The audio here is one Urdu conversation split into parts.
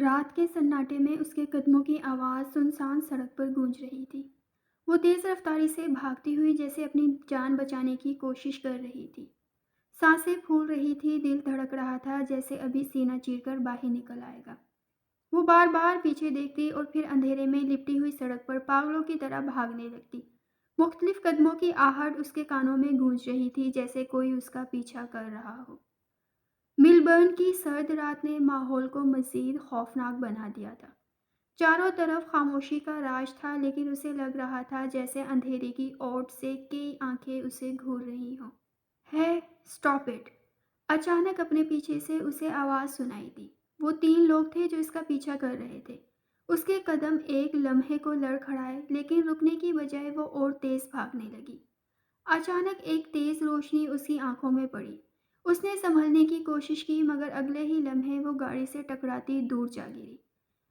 رات کے سناٹے میں اس کے قدموں کی آواز سنسان سڑک پر گونج رہی تھی۔ وہ تیز رفتاری سے بھاگتی ہوئی جیسے اپنی جان بچانے کی کوشش کر رہی تھی۔ سانسیں پھول رہی تھی، دل دھڑک رہا تھا جیسے ابھی سینہ چیر کر باہر نکل آئے گا۔ وہ بار بار پیچھے دیکھتی اور پھر اندھیرے میں لپٹی ہوئی سڑک پر پاگلوں کی طرح بھاگنے لگتی۔ مختلف قدموں کی آہٹ اس کے کانوں میں گونج رہی تھی جیسے کوئی اس کا پیچھا کر رہا ہو۔ ملبرن کی سرد رات نے ماحول کو مزید خوفناک بنا دیا تھا۔ چاروں طرف خاموشی کا راج تھا، لیکن اسے لگ رہا تھا جیسے اندھیرے کی اوٹ سے کئی آنکھیں اسے گھور رہی ہوں۔ ہے، اسٹاپ اٹ! اچانک اپنے پیچھے سے اسے آواز سنائی دی۔ وہ 3 لوگ تھے جو اس کا پیچھا کر رہے تھے۔ اس کے قدم ایک لمحے کو لڑکھڑائے، لیکن رکنے کی بجائے وہ اور تیز بھاگنے لگی۔ اچانک ایک تیز روشنی اس کی آنکھوں میں پڑی۔ اس نے سنبھلنے کی کوشش کی، مگر اگلے ہی لمحے وہ گاڑی سے ٹکراتی دور جا گری۔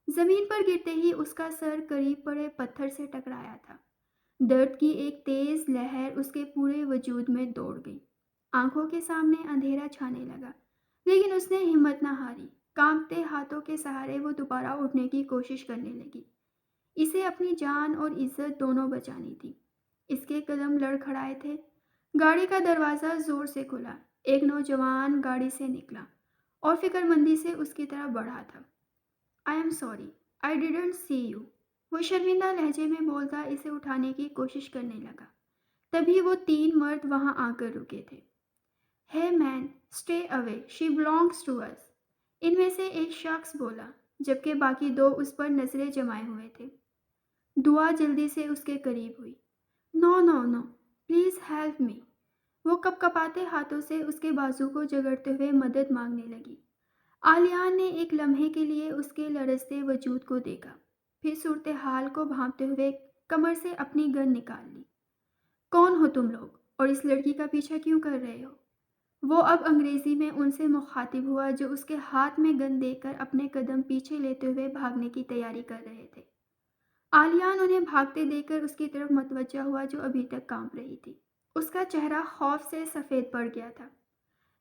زمین پر گرتے ہی اس کا سر قریب پڑے پتھر سے ٹکرایا تھا۔ درد کی ایک تیز لہر اس کے پورے وجود میں دوڑ گئی۔ آنکھوں کے سامنے اندھیرا چھانے لگا، لیکن اس نے ہمت نہ ہاری۔ کانپتے ہاتھوں کے سہارے وہ دوبارہ اٹھنے کی کوشش کرنے لگی۔ اسے اپنی جان اور عزت دونوں بچانی تھی۔ اس کے قدم لڑکھڑائے تھے۔ گاڑی کا دروازہ زور سے کھلا۔ ایک نوجوان گاڑی سے نکلا اور فکر مندی سے اس کی طرف بڑھا تھا۔ I am sorry, I didn't see you۔ وہ شرمندہ لہجے میں بولتا اسے اٹھانے کی کوشش کرنے لگا۔ تبھی وہ 3 مرد وہاں آ کر رکے تھے۔ Hey man, stay away, she belongs to us۔ ان میں سے ایک شخص بولا، جبکہ باقی 2 اس پر نظریں جمائے ہوئے تھے۔ دعا جلدی سے اس کے قریب ہوئی۔ No, no, no, please help me۔ وہ کپکپاتے ہاتھوں سے اس کے بازو کو جگڑتے ہوئے مدد مانگنے لگی۔ آلیان نے ایک لمحے کے لیے اس کے لرزتے وجود کو دیکھا، پھر صورتحال کو بھانپتے ہوئے کمر سے اپنی گن نکال لی۔ کون ہو تم لوگ، اور اس لڑکی کا پیچھا کیوں کر رہے ہو؟ وہ اب انگریزی میں ان سے مخاطب ہوا جو اس کے ہاتھ میں گن دے کر اپنے قدم پیچھے لیتے ہوئے بھاگنے کی تیاری کر رہے تھے۔ آلیان انہیں بھاگتے دیکھ کر اس کی طرف متوجہ ہوا جو ابھی تک کانپ رہی تھی۔ اس کا چہرہ خوف سے سفید پڑ گیا تھا۔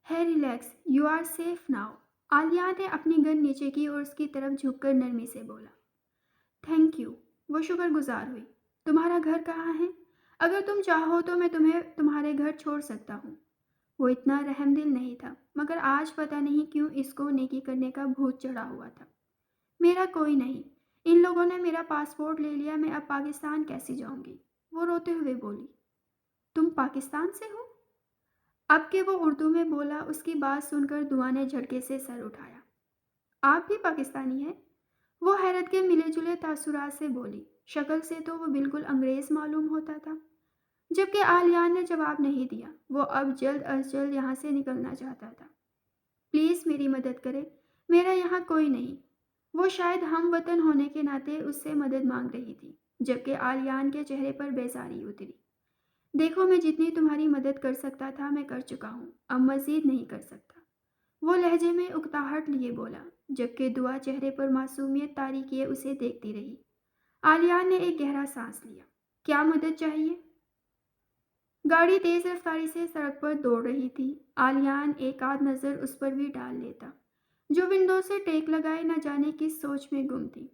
ہے، relax, you are safe now. Aliyan نے اپنی گن نیچے کی اور اس کی طرف جھک کر نرمی سے بولا۔ تھینک یو، وہ شکر گزار ہوئی۔ تمہارا گھر کہاں ہے؟ اگر تم چاہو تو میں تمہیں تمہارے گھر چھوڑ سکتا ہوں۔ وہ اتنا رحم دل نہیں تھا، مگر آج پتہ نہیں کیوں اس کو نیکی کرنے کا بھوت چڑھا ہوا تھا۔ میرا کوئی نہیں، ان لوگوں نے میرا پاسپورٹ لے لیا، میں اب پاکستان کیسے جاؤں گی؟ وہ روتے ہوئے بولی۔ تم پاکستان سے ہو؟ اب کہ وہ اردو میں بولا، اس کی بات سن کر دعا نے جھٹکے سے سر اٹھایا۔ آپ بھی پاکستانی ہیں؟ وہ حیرت کے ملے جلے تاثرات سے بولی۔ شکل سے تو وہ بالکل انگریز معلوم ہوتا تھا۔ جبکہ آلیان نے جواب نہیں دیا۔ وہ اب جلد از جلد یہاں سے نکلنا چاہتا تھا۔ پلیز میری مدد کرے، میرا یہاں کوئی نہیں۔ وہ شاید ہم وطن ہونے کے ناطے اس سے مدد مانگ رہی تھی، جبکہ آلیان کے چہرے پر بیزاری اتری۔ دیکھو، میں جتنی تمہاری مدد کر سکتا تھا میں کر چکا ہوں، اب مزید نہیں کر سکتا۔ وہ لہجے میں اکتاہٹ لیے بولا، جبکہ دعا چہرے پر معصومیت طاری کیے اسے دیکھتی رہی۔ آلیان نے ایک گہرا سانس لیا۔ کیا مدد چاہیے؟ گاڑی تیز رفتاری سے سڑک پر دوڑ رہی تھی۔ آلیان ایک آدھ نظر اس پر بھی ڈال لیتا، جو ونڈو سے ٹیک لگائے نہ جانے کس سوچ میں گم تھی۔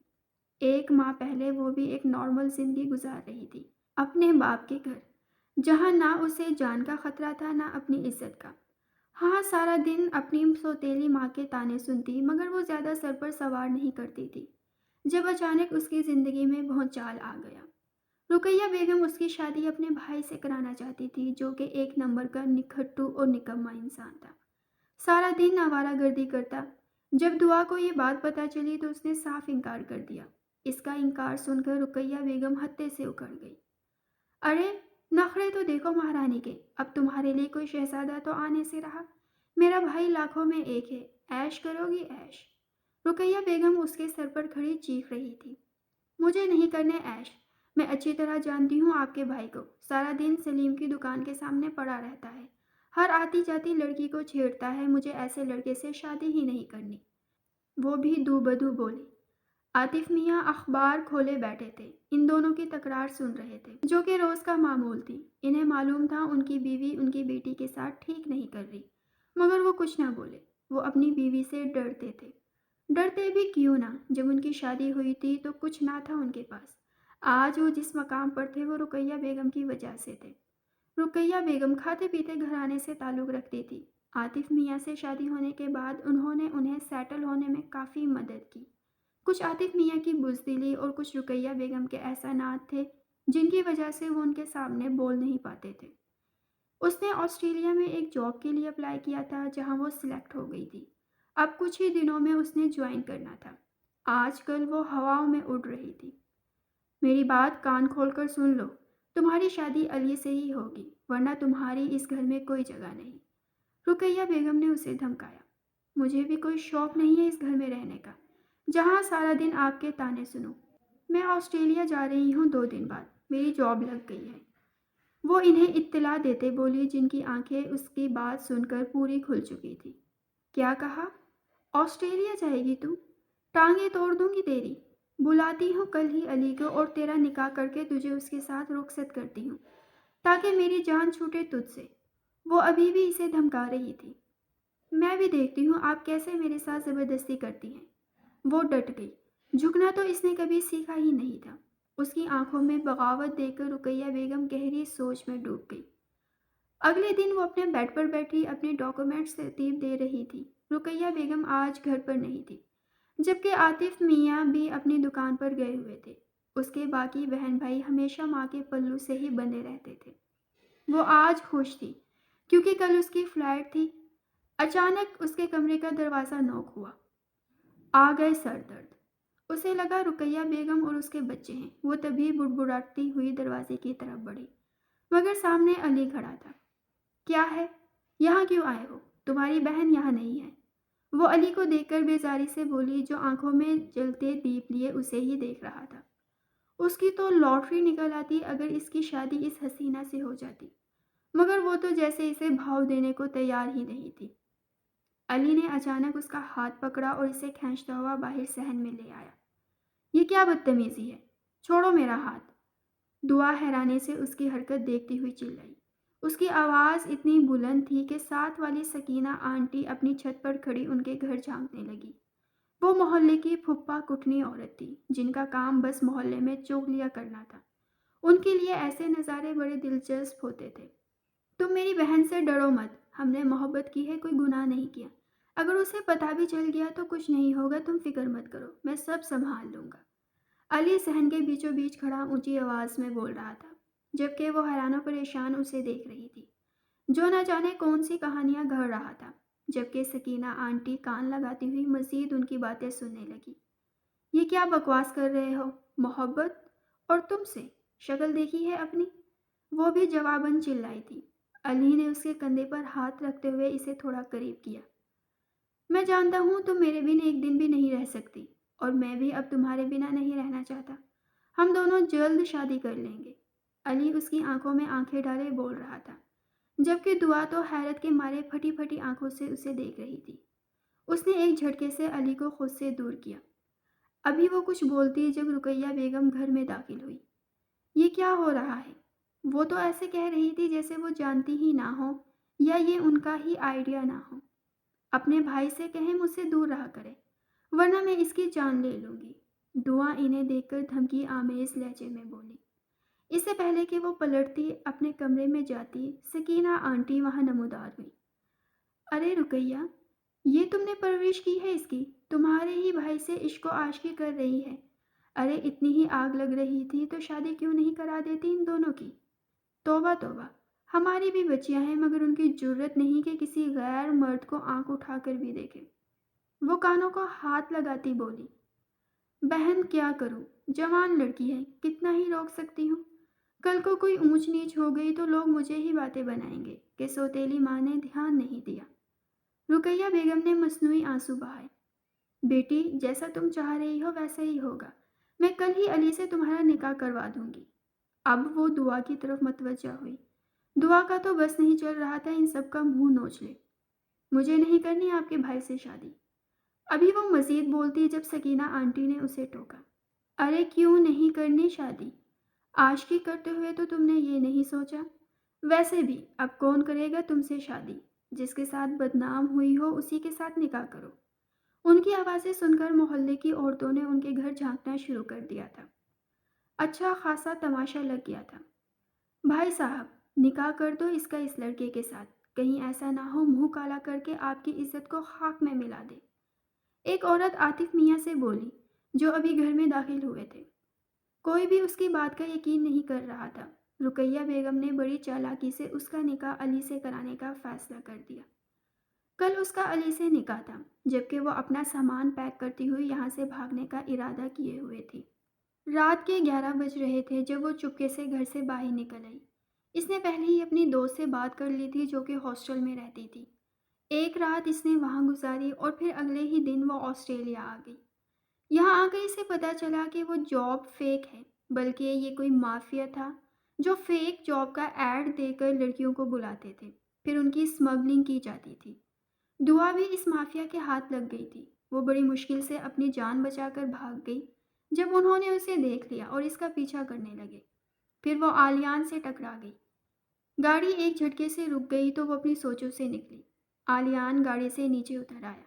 1 ماہ پہلے وہ بھی ایک نارمل زندگی گزار رہی تھی، اپنے باپ کے گھر، جہاں نہ اسے جان کا خطرہ تھا نہ اپنی عزت کا۔ ہاں، سارا دن اپنی سوتیلی ماں کے طعنے سنتی، مگر وہ زیادہ سر پر سوار نہیں کرتی تھی۔ جب اچانک اس کی زندگی میں بھونچال آ گیا۔ رقیہ بیگم اس کی شادی اپنے بھائی سے کرانا چاہتی تھی، جو کہ 1 نمبر کا نکھٹو اور نکما انسان تھا۔ سارا دن آوارہ گردی کرتا۔ جب دعا کو یہ بات پتہ چلی تو اس نے صاف انکار کر دیا۔ اس کا انکار سن کر رقیہ بیگم ہتے سے اکڑ گئی۔ ارے، نخرے تو دیکھو مہارانی کے، اب تمہارے لیے کوئی شہزادہ تو آنے سے رہا۔ میرا بھائی لاکھوں میں ایک ہے، عیش کرو گی عیش۔ رقیہ بیگم اس کے سر پر کھڑی چیخ رہی تھی۔ مجھے نہیں کرنے عیش، میں اچھی طرح جانتی ہوں آپ کے بھائی کو، سارا دن سلیم کی دکان کے سامنے پڑا رہتا ہے، ہر آتی جاتی لڑکی کو چھیڑتا ہے، مجھے ایسے لڑکے سے شادی ہی نہیں کرنی۔ وہ بھی دو بدو بولی۔ عاطف میاں اخبار کھولے بیٹھے تھے، ان دونوں کی تکرار سن رہے تھے، جو کہ روز کا معمول تھی۔ انہیں معلوم تھا ان کی بیوی ان کی بیٹی کے ساتھ ٹھیک نہیں کر رہی، مگر وہ کچھ نہ بولے۔ وہ اپنی بیوی سے ڈرتے تھے۔ ڈرتے بھی کیوں نہ، جب ان کی شادی ہوئی تھی تو کچھ نہ تھا ان کے پاس۔ آج وہ جس مقام پر تھے وہ رقیہ بیگم کی وجہ سے تھے۔ رقیہ بیگم کھاتے پیتے گھرانے سے تعلق رکھتی تھی۔ عاطف میاں سے شادی ہونے کے بعد انہوں نے انہیں سیٹل ہونے میں کافی مدد کی۔ کچھ عاطف میاں کی بزدلی اور کچھ رقیہ بیگم کے احسانات تھے جن کی وجہ سے وہ ان کے سامنے بول نہیں پاتے تھے۔ اس نے آسٹریلیا میں ایک جاب کے لیے اپلائی کیا تھا جہاں وہ سلیکٹ ہو گئی تھی۔ اب کچھ ہی دنوں میں اس نے جوائن کرنا تھا۔ آج کل وہ ہواؤں میں اڑ رہی تھی۔ میری بات کان کھول کر سن لو، تمہاری شادی علی سے ہی ہوگی ورنہ تمہاری اس گھر میں کوئی جگہ نہیں۔ رقیہ بیگم نے اسے دھمکایا۔ مجھے بھی کوئی شوق نہیں ہے اس گھر میں رہنے کا جہاں سارا دن آپ کے تانے سنوں۔ میں آسٹریلیا جا رہی ہوں 2 دن بعد، میری جاب لگ گئی ہے۔ وہ انہیں اطلاع دیتے بولی جن کی آنکھیں اس کی بات سن کر پوری کھل چکی تھی۔ کیا کہا؟ آسٹریلیا جائے گی تو؟ ٹانگیں توڑ دوں گی تیری۔ بلاتی ہوں کل ہی علی کو اور تیرا نکاح کر کے تجھے اس کے ساتھ رخصت کرتی ہوں تاکہ میری جان چھوٹے تجھ سے۔ وہ ابھی بھی اسے دھمکا رہی تھی۔ میں بھی دیکھتی ہوں آپ کیسے میرے ساتھ زبردستی کرتی ہیں۔ وہ ڈٹ گئی۔ جھکنا تو اس نے کبھی سیکھا ہی نہیں تھا۔ اس کی آنکھوں میں بغاوت دیکھ کر رقیہ بیگم گہری سوچ میں ڈوب گئی۔ اگلے دن وہ اپنے بیڈ پر بیٹھی اپنے ڈاکومنٹس ترتیب دے رہی تھی۔ رقیہ بیگم آج گھر پر نہیں تھی، جبکہ عاطف میاں بھی اپنی دکان پر گئے ہوئے تھے۔ اس کے باقی بہن بھائی ہمیشہ ماں کے پلو سے ہی بندھے رہتے تھے۔ وہ آج خوش تھی کیونکہ کل اس کی فلائٹ تھی۔ اچانک اس کے کمرے کا دروازہ نوک ہوا۔ آ گئے سر درد۔ اسے لگا رقیہ بیگم اور اس کے بچے ہیں۔ وہ تبھی بڑبڑاتی ہوئی دروازے کی طرف بڑھی، مگر سامنے علی کھڑا تھا۔ کیا ہے؟ یہاں کیوں آئے ہو؟ تمہاری بہن یہاں نہیں ہے۔ وہ علی کو دیکھ کر بیزاری سے بولی جو آنکھوں میں جلتے دیپ لیے اسے ہی دیکھ رہا تھا۔ اس کی تو لاٹری نکل آتی اگر اس کی شادی اس حسینہ سے ہو جاتی، مگر وہ تو جیسے اسے بھاؤ دینے کو تیار ہی نہیں تھی۔ علی نے اچانک اس کا ہاتھ پکڑا اور اسے کھینچتا ہوا باہر صحن میں لے آیا۔ یہ کیا بدتمیزی ہے؟ چھوڑو میرا ہاتھ۔ دعا حیرانے سے اس کی حرکت دیکھتی ہوئی چلائی۔ اس کی آواز اتنی بلند تھی کہ ساتھ والی سکینہ آنٹی اپنی چھت پر کھڑی ان کے گھر جھانکنے لگی۔ وہ محلے کی پھپھا کٹنی عورت تھی جن کا کام بس محلے میں چغلیاں کرنا تھا۔ ان کے لیے ایسے نظارے بڑے دلچسپ ہوتے تھے۔ تم میری بہن سے ڈرو مت، ہم نے محبت کی ہے، کوئی گناہ نہیں کیا۔ اگر اسے پتہ بھی چل گیا تو کچھ نہیں ہوگا، تم فکر مت کرو، میں سب سنبھال لوں گا۔ علی صحن کے بیچوں بیچ کھڑا اونچی آواز میں بول رہا تھا، جبکہ وہ حیران و پریشان اسے دیکھ رہی تھی جو نہ جانے کون سی کہانیاں گھڑ رہا تھا، جبکہ سکینہ آنٹی کان لگاتی ہوئی مزید ان کی باتیں سننے لگی۔ یہ کیا بکواس کر رہے ہو؟ محبت؟ اور تم سے شکل دیکھی ہے اپنی؟ وہ بھی جواباً چلائی تھی۔ علی نے اس کے کندھے پر ہاتھ رکھتے ہوئے اسے تھوڑا قریب کیا۔ میں جانتا ہوں تم میرے بنا ایک دن بھی نہیں رہ سکتی، اور میں بھی اب تمہارے بنا نہیں رہنا چاہتا۔ ہم دونوں جلد شادی کر لیں گے۔ علی اس کی آنکھوں میں آنکھیں ڈالے بول رہا تھا، جبکہ دعا تو حیرت کے مارے پھٹی پھٹی آنکھوں سے اسے دیکھ رہی تھی۔ اس نے ایک جھٹکے سے علی کو خود سے دور کیا۔ ابھی وہ کچھ بولتی جب رقیہ بیگم گھر میں داخل ہوئی۔ یہ کیا ہو رہا ہے؟ وہ تو ایسے کہہ رہی تھی جیسے وہ جانتی ہی نہ ہو یا یہ ان کا ہی آئیڈیا نہ ہو۔ اپنے بھائی سے کہیں مجھ سے دور رہا کرے ورنہ میں اس کی جان لے لوں گی، دعا انہیں دیکھ کر دھمکی آمیز لہجے میں بولی۔ اس سے پہلے کہ وہ پلٹتی اپنے کمرے میں جاتی، سکینہ آنٹی وہاں نمودار ہوئی۔ ارے رقیہ، یہ تم نے پرورش کی ہے اس کی، تمہارے ہی بھائی سے عشق و عاشقی کر رہی ہے۔ ارے اتنی ہی آگ لگ رہی تھی تو شادی کیوں نہیں کرا دیتی ان دونوں کی؟ توبہ توبہ، ہماری بھی بچیاں ہیں مگر ان کی جرت نہیں کہ کسی غیر مرد کو آنکھ اٹھا کر بھی دیکھیں۔ وہ کانوں کو ہاتھ لگاتی بولی، بہن کیا کروں، جوان لڑکی ہے، کتنا ہی روک سکتی ہوں۔ کل کو کوئی اونچ نیچ ہو گئی تو لوگ مجھے ہی باتیں بنائیں گے کہ سوتیلی ماں نے دھیان نہیں دیا۔ رقیہ بیگم نے مصنوعی آنسو بہائے۔ بیٹی جیسا تم چاہ رہی ہو ویسا ہی ہوگا، میں کل ہی علی سے تمہارا نکاح کروا دوں گی۔ اب وہ دعا کی طرف متوجہ ہوئی۔ دعا کا تو بس نہیں چل رہا تھا ان سب کا منہ نوچ لے۔ مجھے نہیں کرنی آپ کے بھائی سے شادی۔ ابھی وہ مزید بولتی جب سکینہ آنٹی نے اسے ٹوکا۔ ارے کیوں نہیں کرنی شادی؟ عاشقی کرتے ہوئے تو تم نے یہ نہیں سوچا؟ ویسے بھی اب کون کرے گا تم سے شادی؟ جس کے ساتھ بدنام ہوئی ہو اسی کے ساتھ نکاح کرو۔ ان کی آوازیں سن کر محلے کی عورتوں نے ان کے گھر جھانکنا شروع کر دیا تھا۔ اچھا خاصا تماشا لگ گیا تھا۔ بھائی صاحب، نکاح کر دو اس کا اس لڑکے کے ساتھ، کہیں ایسا نہ ہو منہ کالا کر کے آپ کی عزت کو خاک میں ملا دے، ایک عورت عاطف میاں سے بولی، جو ابھی گھر میں داخل ہوئے تھے۔ کوئی بھی اس کی بات کا یقین نہیں کر رہا تھا۔ رقیہ بیگم نے بڑی چالاکی سے اس کا نکاح علی سے کرانے کا فیصلہ کر دیا۔ کل اس کا علی سے نکاح تھا، جبکہ وہ اپنا سامان پیک کرتی ہوئی یہاں سے بھاگنے کا ارادہ کیے ہوئے تھی۔ رات کے 11 بج رہے تھے جب وہ چپکے سے گھر سے باہر نکل آئی۔ اس نے پہلے ہی اپنی دوست سے بات کر لی تھی جو کہ ہاسٹل میں رہتی تھی۔ ایک رات اس نے وہاں گزاری اور پھر اگلے ہی دن وہ آسٹریلیا آ گئی۔ یہاں آ کر اسے پتہ چلا کہ وہ جاب فیک ہے، بلکہ یہ کوئی مافیا تھا جو فیک جاب کا ایڈ دے کر لڑکیوں کو بلاتے تھے، پھر ان کی اسمگلنگ کی جاتی تھی۔ دعا بھی اس مافیا کے ہاتھ لگ گئی تھی۔ وہ بڑی مشکل سے اپنی جان بچا کر بھاگ گئی جب انہوں نے اسے دیکھ لیا اور اس کا پیچھا کرنے لگے۔ پھر وہ آلیان سے ٹکرا گئی۔ گاڑی ایک جھٹکے سے رک گئی تو وہ اپنی سوچوں سے نکلی۔ آلیان گاڑی سے نیچے اتر آیا۔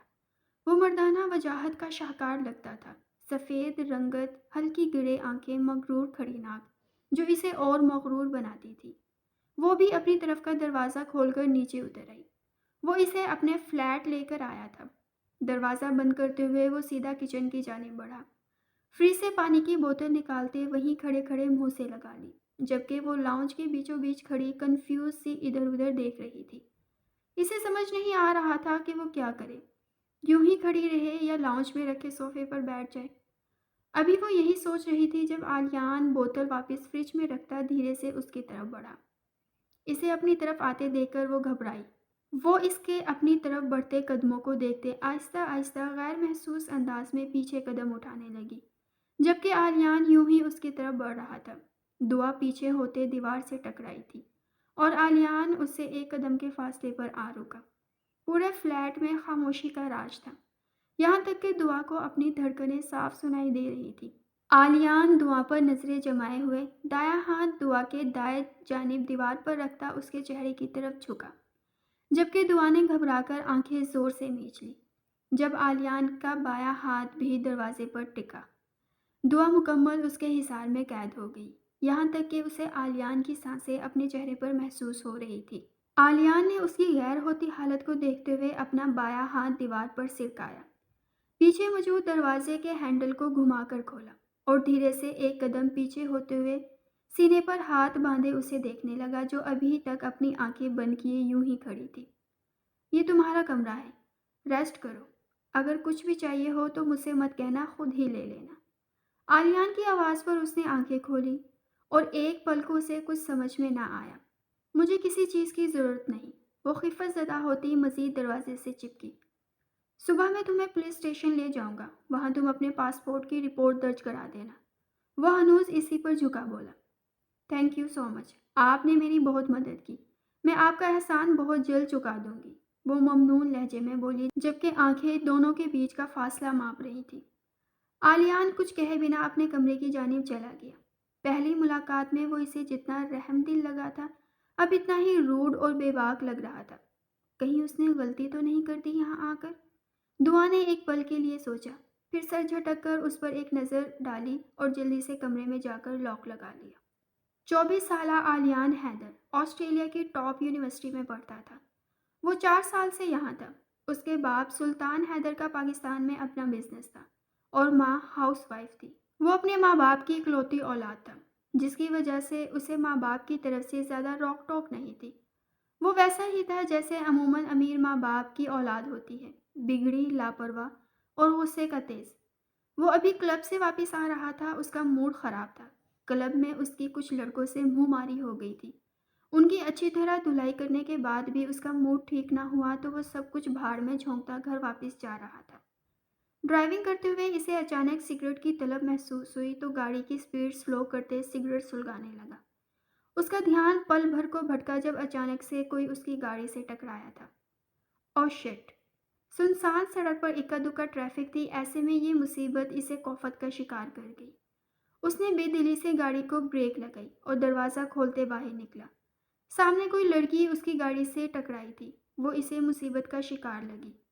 وہ مردانہ وجاہت کا شاہکار لگتا تھا، سفید رنگت، ہلکی گرے آنکھیں، مغرور کھڑی ناک، جو اسے اور مغرور بناتی تھی۔ وہ بھی اپنی طرف کا دروازہ کھول کر نیچے اتر آئی۔ وہ اسے اپنے فلیٹ لے کر آیا تھا۔ دروازہ بند کرتے ہوئے وہ سیدھا کچن کی جانب بڑھا۔ فریج سے پانی کی بوتل نکالتے وہیں کھڑے کھڑے منہ سے لگا لی، جبکہ وہ لاؤنج کے بیچوں بیچ کھڑی کنفیوز سی ادھر ادھر دیکھ رہی تھی۔ اسے سمجھ نہیں آ رہا تھا کہ وہ کیا کرے، یوں ہی کھڑی رہے یا لاؤنج میں رکھے صوفے پر بیٹھ جائے۔ ابھی وہ یہی سوچ رہی تھی جب آلیان بوتل واپس فریج میں رکھتا دھیرے سے اس کی طرف بڑھا۔ اسے اپنی طرف آتے دیکھ کر وہ گھبرائی۔ وہ اس کے اپنی طرف بڑھتے قدموں کو دیکھتے آہستہ آہستہ غیر محسوس انداز میں پیچھے قدم اٹھانے لگی، جبکہ آلیان یوں ہی اس کی طرف بڑھ رہا تھا۔ دعا پیچھے ہوتے دیوار سے ٹکرائی تھی اور آلیان اس سے ایک قدم کے فاصلے پر آ رکا۔ پورے فلیٹ میں خاموشی کا راج تھا، یہاں تک کہ دعا کو اپنی دھڑکنیں صاف سنائی دے رہی تھی۔ آلیان دعا پر نظریں جمائے ہوئے دایاں ہاتھ دعا کے دائیں جانب دیوار پر رکھتا اس کے چہرے کی طرف جھکا، جبکہ دعا نے گھبرا کر آنکھیں زور سے میچ لی۔ جب آلیان کا بایاں ہاتھ بھی دروازے پر ٹکا، دعا مکمل اس کے حصار میں قید ہو گئی، یہاں تک کہ اسے آلیان کی سانسیں اپنے چہرے پر محسوس ہو رہی تھی۔ آلیان نے اس کی غیر ہوتی حالت کو دیکھتے ہوئے اپنا بایاں ہاتھ دیوار پر سرکایا، پیچھے موجود دروازے کے ہینڈل کو گھما کر کھولا اور دھیرے سے ایک قدم پیچھے ہوتے ہوئے سینے پر ہاتھ باندھے اسے دیکھنے لگا جو ابھی تک اپنی آنکھیں بند کیے یوں ہی کھڑی تھی۔ یہ تمہارا کمرہ ہے، ریسٹ کرو، اگر کچھ بھی چاہیے ہو تو مجھ سے مت کہنا، خود ہی لے لینا۔ آلیان کی آواز پر اس نے آنکھیں کھولی اور ایک پل کو اسے کچھ سمجھ میں نہ آیا۔ مجھے کسی چیز کی ضرورت نہیں، وہ خفت زدہ ہوتی مزید دروازے سے چپکی۔ صبح میں تمہیں پولیس اسٹیشن لے جاؤں گا، وہاں تم اپنے پاسپورٹ کی رپورٹ درج کرا دینا۔ وہ ہنوز اسی پر جھکا بولا، تھینک یو سو مچ، آپ نے میری بہت مدد کی، میں آپ کا احسان بہت جلد چکا دوں گی، وہ ممنون لہجے میں بولی جبکہ آنکھیں دونوں کے بیچ کا فاصلہ ماپ رہی تھی۔ آلیان کچھ کہے بنا اپنے کمرے کی جانب چلا گیا۔ پہلی ملاقات میں وہ اسے جتنا رحم دل لگا تھا، اب اتنا ہی روڈ اور بے باک لگ رہا تھا۔ کہیں اس نے غلطی تو نہیں کر دی یہاں آ کر؟ دعا نے ایک پل کے لیے سوچا، پھر سر جھٹک کر اس پر ایک نظر ڈالی اور جلدی سے کمرے میں جا کر لاک لگا لیا۔ 24 سالہ آلیان حیدر آسٹریلیا کی ٹاپ یونیورسٹی میں پڑھتا تھا۔ وہ 4 سال سے یہاں تھا۔ اس کے باپ سلطان حیدر کا پاکستان میں اپنا بزنس تھا اور ماں ہاؤس وائف تھی۔ وہ اپنے ماں باپ کی اکلوتی اولاد تھا، جس کی وجہ سے اسے ماں باپ کی طرف سے زیادہ روک ٹوک نہیں تھی۔ وہ ویسا ہی تھا جیسے عموماً امیر ماں باپ کی اولاد ہوتی ہے، بگڑی، لاپرواہ اور غصے کا تیز۔ وہ ابھی کلب سے واپس آ رہا تھا، اس کا موڈ خراب تھا۔ کلب میں اس کی کچھ لڑکوں سے منہ ماری ہو گئی تھی۔ ان کی اچھی طرح دھلائی کرنے کے بعد بھی اس کا موڈ ٹھیک نہ ہوا تو وہ سب کچھ بھاڑ میں جھونکتا گھر واپس جا رہا تھا۔ ڈرائیونگ کرتے ہوئے اسے اچانک سگریٹ کی طلب محسوس ہوئی تو گاڑی کی سپیڈ سلو کرتے سگریٹ سلگانے لگا۔ اس کا دھیان پل بھر کو بھٹکا جب اچانک سے کوئی اس کی گاڑی سے ٹکرایا تھا۔ او شٹ! سنسان سڑک پر اکا دکا ٹریفک تھی، ایسے میں یہ مصیبت اسے کوفت کا شکار کر گئی۔ اس نے بے دلی سے گاڑی کو بریک لگائی اور دروازہ کھولتے باہر نکلا۔ سامنے کوئی لڑکی اس کی گاڑی سے ٹکرائی تھی، وہ اسے مصیبت کا شکار لگی۔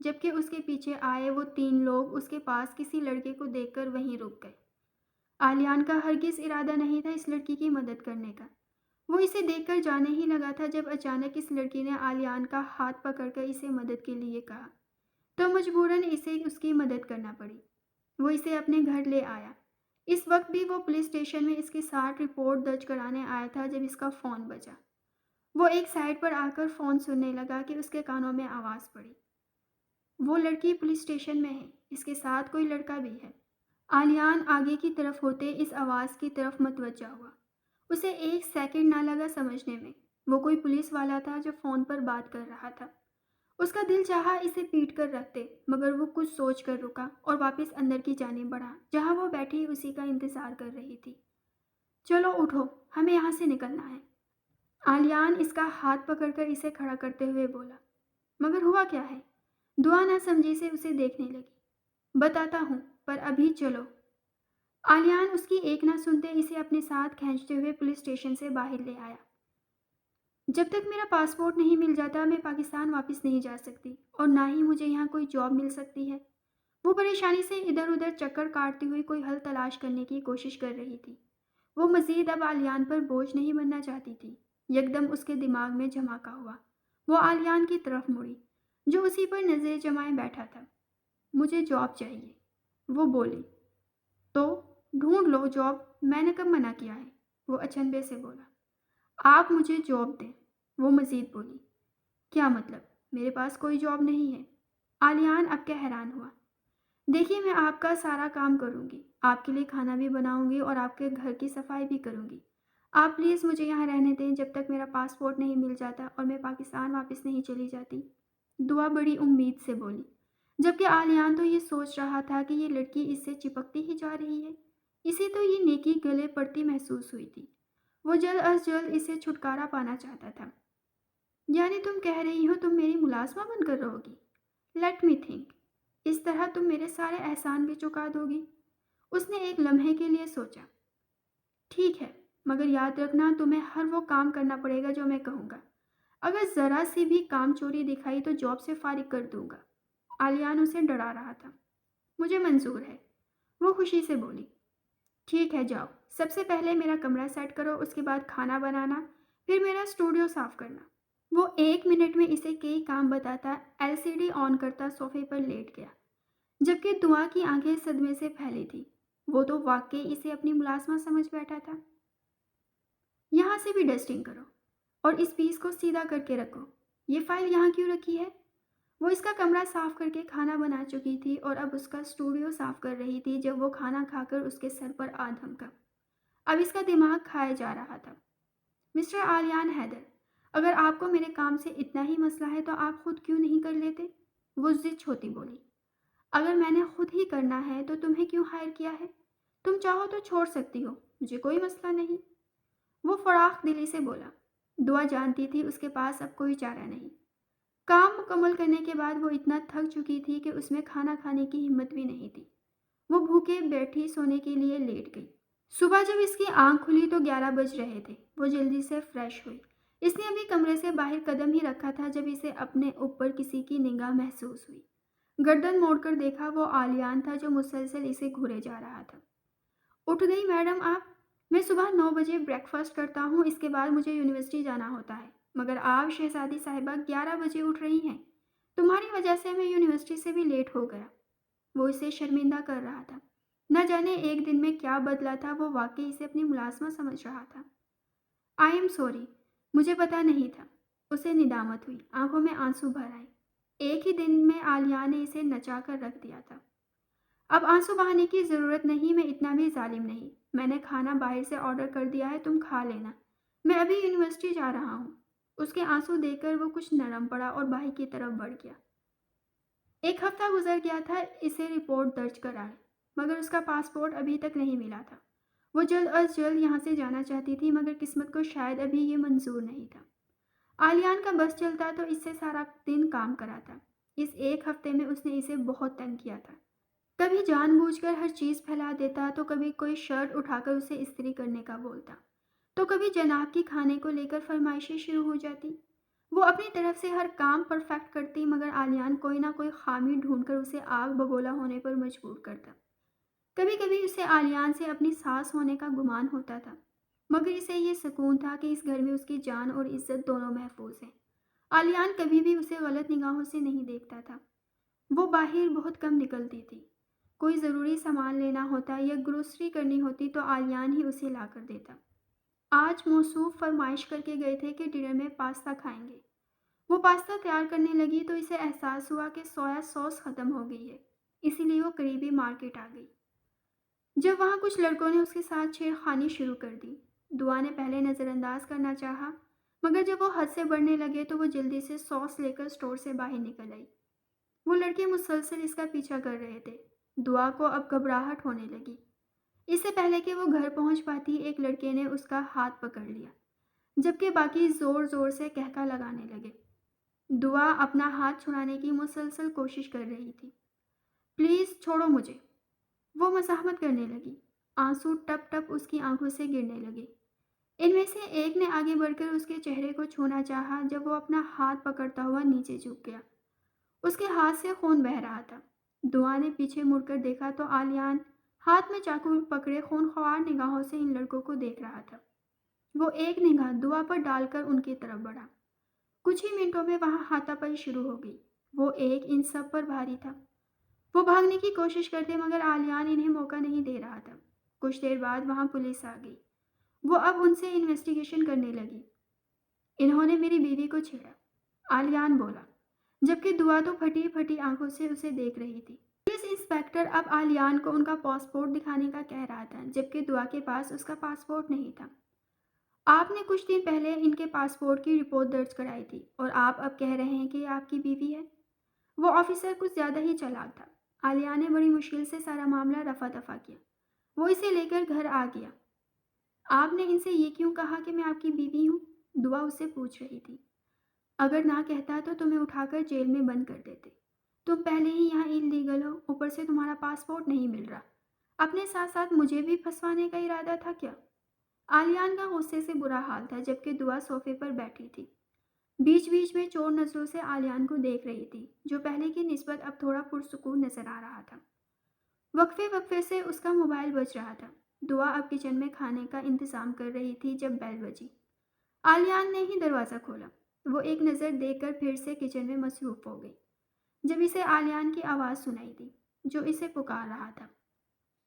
جبکہ اس کے پیچھے آئے وہ 3 لوگ اس کے پاس کسی لڑکے کو دیکھ کر وہیں رک گئے۔ آلیان کا ہرگز ارادہ نہیں تھا اس لڑکی کی مدد کرنے کا۔ وہ اسے دیکھ کر جانے ہی لگا تھا جب اچانک اس لڑکی نے آلیان کا ہاتھ پکڑ کر اسے مدد کے لیے کہا، تو مجبوراً اسے اس کی مدد کرنا پڑی۔ وہ اسے اپنے گھر لے آیا۔ اس وقت بھی وہ پولیس اسٹیشن میں اس کے ساتھ رپورٹ درج کرانے آیا تھا جب اس کا فون بجا۔ وہ ایک سائڈ پر آ کر فون سننے لگا کہ اس کے کانوں میں آواز پڑی۔ وہ لڑکی پولیس اسٹیشن میں ہے، اس کے ساتھ کوئی لڑکا بھی ہے۔ آلیان آگے کی طرف ہوتے اس آواز کی طرف متوجہ ہوا۔ اسے ایک سیکنڈ نہ لگا سمجھنے میں، وہ کوئی پولیس والا تھا جو فون پر بات کر رہا تھا۔ اس کا دل چاہا اسے پیٹ کر رکھتے، مگر وہ کچھ سوچ کر رکا اور واپس اندر کی جانب بڑھا جہاں وہ بیٹھی اسی کا انتظار کر رہی تھی۔ چلو اٹھو، ہمیں یہاں سے نکلنا ہے۔ آلیان اس کا ہاتھ پکڑ کر اسے کھڑا کرتے ہوئے بولا۔ مگر ہوا کیا ہے؟ دعا نہ سمجھی سے اسے دیکھنے لگی۔ بتاتا ہوں، پر ابھی چلو۔ آلیان اس کی ایک نہ سنتے اسے اپنے ساتھ کھینچتے ہوئے پولیس اسٹیشن سے باہر لے آیا۔ جب تک میرا پاسپورٹ نہیں مل جاتا میں پاکستان واپس نہیں جا سکتی، اور نہ ہی مجھے یہاں کوئی جاب مل سکتی ہے۔ وہ پریشانی سے ادھر ادھر چکر کاٹتی ہوئی کوئی حل تلاش کرنے کی کوشش کر رہی تھی۔ وہ مزید اب آلیان پر بوجھ نہیں بننا چاہتی تھی۔ یکدم اس کے دماغ میں جھماکا ہوا۔ وہ آلیان کی طرف مڑی جو اسی پر نظریں جمائے بیٹھا تھا۔ مجھے جاب چاہیے، وہ بولی۔ تو ڈھونڈ لو جاب، میں نے کب منع کیا ہے؟ وہ اچنبے سے بولا۔ آپ مجھے جاب دیں، وہ مزید بولی۔ کیا مطلب؟ میرے پاس کوئی جاب نہیں ہے۔ آلیان اب کے حیران ہوا۔ دیکھیے میں آپ کا سارا کام کروں گی، آپ کے لیے کھانا بھی بناؤں گی اور آپ کے گھر کی صفائی بھی کروں گی۔ آپ پلیز مجھے یہاں رہنے دیں جب تک میرا پاسپورٹ نہیں مل جاتا اور میں پاکستان واپس نہیں چلی جاتی، دعا بڑی امید سے بولی، جبکہ آلیان تو یہ سوچ رہا تھا کہ یہ لڑکی اس سے چپکتی ہی جا رہی ہے۔ اسے تو یہ نیکی گلے پڑتی محسوس ہوئی تھی۔ وہ جلد از جلد اسے چھٹکارا پانا چاہتا تھا۔ یعنی تم کہہ رہی ہو تم میری ملازمہ بن کر رہو گی؟ لیٹ می تھنک، اس طرح تم میرے سارے احسان بھی چکا دو گی؟ اس نے ایک لمحے کے لیے سوچا۔ ٹھیک ہے، مگر یاد رکھنا تمہیں ہر وہ کام کرنا پڑے گا جو میں کہوں گا۔ اگر ذرا سی بھی کام چوری دکھائی تو جاب سے فارغ کر دوں گا۔ آلیان اسے ڈرا رہا تھا۔ مجھے منظور ہے، وہ خوشی سے بولی۔ ٹھیک ہے جاؤ، سب سے پہلے میرا کمرہ سیٹ کرو، اس کے بعد کھانا بنانا، پھر میرا اسٹوڈیو صاف کرنا۔ وہ 1 منٹ میں اسے کئی کام بتاتا LCD آن کرتا صوفے پر لیٹ گیا، جبکہ دعا کی آنکھیں صدمے سے پھیلی تھی۔ وہ تو واقعی اسے اپنی ملازمہ سمجھ بیٹھا تھا۔ یہاں سے بھی ڈسٹنگ کرو اور اس پیس کو سیدھا کر کے رکھو۔ یہ فائل یہاں کیوں رکھی ہے؟ وہ اس کا کمرہ صاف کر کے کھانا بنا چکی تھی اور اب اس کا اسٹوڈیو صاف کر رہی تھی جب وہ کھانا کھا کر اس کے سر پر آ دھمکا۔ اب اس کا دماغ کھایا جا رہا تھا۔ مسٹر آلیان حیدر، اگر آپ کو میرے کام سے اتنا ہی مسئلہ ہے تو آپ خود کیوں نہیں کر لیتے؟ وہ ضد چھوتی بولی۔ اگر میں نے خود ہی کرنا ہے تو تمہیں کیوں ہائر کیا ہے؟ تم چاہو تو چھوڑ سکتی ہو، مجھے کوئی مسئلہ نہیں۔ وہ فراخ دلی سے بولا۔ دعا جانتی تھی اس کے پاس اب کوئی چارہ نہیں۔ کام مکمل کرنے کے بعد وہ اتنا تھک چکی تھی کہ اس میں کھانا کھانے کی ہمت بھی نہیں تھی۔ وہ بھوکے بیٹھی سونے کے لیے لیٹ گئی۔ صبح جب اس کی آنکھ کھلی تو 11 بج رہے تھے۔ وہ جلدی سے فریش ہوئی۔ اس نے ابھی کمرے سے باہر قدم ہی رکھا تھا جب اسے اپنے اوپر کسی کی نگاہ محسوس ہوئی۔ گردن موڑ کر دیکھا، وہ آلیان تھا جو مسلسل اسے گھورے جا رہا تھا۔ اٹھ گئی میڈم آپ؟ میں صبح 9 بجے بریک فاسٹ کرتا ہوں، اس کے بعد مجھے یونیورسٹی جانا ہوتا ہے، مگر آپ شہزادی صاحبہ 11 بجے اٹھ رہی ہیں۔ تمہاری وجہ سے میں یونیورسٹی سے بھی لیٹ ہو گیا۔ وہ اسے شرمندہ کر رہا تھا۔ نہ جانے ایک دن میں کیا بدلا تھا، وہ واقعی اسے اپنی ملازمہ سمجھ رہا تھا۔ آئی ایم سوری، مجھے پتا نہیں تھا۔ اسے ندامت ہوئی، آنکھوں میں آنسو بھر آئے۔ ایک ہی دن میں آلیہ نے اسے نچا کر رکھ دیا تھا۔ اب آنسو بہانے کی ضرورت نہیں، میں اتنا بھی ظالم نہیں۔ میں نے کھانا باہر سے آرڈر کر دیا ہے، تم کھا لینا، میں ابھی یونیورسٹی جا رہا ہوں۔ اس کے آنسو دیکھ کر وہ کچھ نرم پڑا اور بھائی کی طرف بڑھ گیا۔ 1 ہفتہ گزر گیا تھا اسے رپورٹ درج کرائے، مگر اس کا پاسپورٹ ابھی تک نہیں ملا تھا۔ وہ جلد از جلد یہاں سے جانا چاہتی تھی، مگر قسمت کو شاید ابھی یہ منظور نہیں تھا۔ آلیان کا بس چلتا تو اس سے سارا دن کام کراتا۔ اس 1 ہفتے میں اس نے اسے بہت تنگ کیا تھا۔ کبھی جان بوجھ کر ہر چیز پھیلا دیتا، تو کبھی کوئی شرٹ اٹھا کر اسے استری کرنے کا بولتا، تو کبھی جناب کی کھانے کو لے کر فرمائشیں شروع ہو جاتی۔ وہ اپنی طرف سے ہر کام پرفیکٹ کرتی مگر آلیان کوئی نہ کوئی خامی ڈھونڈ کر اسے آگ بگولا ہونے پر مجبور کرتا۔ کبھی کبھی اسے آلیان سے اپنی ساس ہونے کا گمان ہوتا تھا مگر اسے یہ سکون تھا کہ اس گھر میں اس کی جان اور عزت دونوں محفوظ ہیں۔ آلیان کبھی بھی اسے غلط نگاہوں سے نہیں دیکھتا تھا۔ وہ باہر بہت کم نکلتی تھی۔ کوئی ضروری سامان لینا ہوتا یا گروسری کرنی ہوتی تو آلیان ہی اسے لا کر دیتا۔ آج موصوف فرمائش کر کے گئے تھے کہ ڈنر میں پاستا کھائیں گے۔ وہ پاستا تیار کرنے لگی تو اسے احساس ہوا کہ سویا سوس ختم ہو گئی ہے، اسی لیے وہ قریبی مارکیٹ آ گئی۔ جب وہاں کچھ لڑکوں نے اس کے ساتھ چھیڑ خانی شروع کر دی۔ دعا نے پہلے نظر انداز کرنا چاہا مگر جب وہ حد سے بڑھنے لگے تو وہ جلدی سے سوس لے کر اسٹور سے باہر نکل آئی۔ وہ لڑکے مسلسل اس کا پیچھا کر رہے تھے۔ دعا کو اب گھبراہٹ ہونے لگی۔ اس سے پہلے کہ وہ گھر پہنچ پاتی ایک لڑکے نے اس کا ہاتھ پکڑ لیا جبکہ باقی زور زور سے کہکا لگانے لگے۔ دعا اپنا ہاتھ چھڑانے کی مسلسل کوشش کر رہی تھی۔ پلیز چھوڑو مجھے، وہ مزاحمت کرنے لگی۔ آنسو ٹپ ٹپ اس کی آنکھوں سے گرنے لگے۔ ان میں سے ایک نے آگے بڑھ کر اس کے چہرے کو چھونا چاہا جب وہ اپنا ہاتھ پکڑتا ہوا نیچے جھک گیا۔ اس کے ہاتھ سے خون بہہ رہا تھا۔ دعا نے پیچھے مڑ کر دیکھا تو آلیان ہاتھ میں چاقو پکڑے خونخوار نگاہوں سے ان لڑکوں کو دیکھ رہا تھا۔ وہ ایک نگاہ دعا پر ڈال کر ان کی طرف بڑھا۔ کچھ ہی منٹوں میں وہاں ہاتھا پائی شروع ہو گئی۔ وہ ایک ان سب پر بھاری تھا۔ وہ بھاگنے کی کوشش کرتے مگر آلیان انہیں موقع نہیں دے رہا تھا۔ کچھ دیر بعد وہاں پولیس آ گئی۔ وہ اب ان سے انویسٹیگیشن کرنے لگی۔ انہوں نے میری بیوی کو چھیڑا، آلیان بولا، جبکہ دعا تو پھٹی پھٹی آنکھوں سے اسے دیکھ رہی تھی۔ پولیس انسپکٹر اب آلیان کو ان کا پاسپورٹ دکھانے کا کہہ رہا تھا جبکہ دعا کے پاس اس کا پاسپورٹ نہیں تھا۔ آپ نے کچھ دن پہلے ان کے پاسپورٹ کی رپورٹ درج کرائی تھی اور آپ اب کہہ رہے ہیں کہ یہ آپ کی بیوی ہے؟ وہ آفیسر کچھ زیادہ ہی چالاک تھا۔ عالیہ نے بڑی مشکل سے سارا معاملہ رفع دفع کیا۔ وہ اسے لے کر گھر آ گیا۔ آپ نے ان سے یہ کیوں کہا کہ میں آپ کی بیوی ہوں؟ دعا اس سے پوچھ رہی تھی۔ اگر نہ کہتا تو تمہیں اٹھا کر جیل میں بند کر دیتے۔ تم پہلے ہی یہاں انلیگل ہو، اوپر سے تمہارا پاسپورٹ نہیں مل رہا۔ اپنے ساتھ ساتھ مجھے بھی پھنسوانے کا ارادہ تھا کیا؟ آلیان کا غصے سے برا حال تھا جبکہ دعا صوفے پر بیٹھی تھی۔ بیچ بیچ میں چور نظروں سے آلیان کو دیکھ رہی تھی جو پہلے کی نسبت اب تھوڑا پرسکون نظر آ رہا تھا۔ وقفے وقفے سے اس کا موبائل بج رہا تھا۔ دعا اب کچن میں کھانے کا انتظام کر رہی تھی جب بیل بجی۔ آلیان نے ہی دروازہ کھولا۔ وہ ایک نظر دیکھ کر پھر سے کچن میں مصروف ہو گئی جب اسے آلیان کی آواز سنائی دی جو اسے پکار رہا تھا۔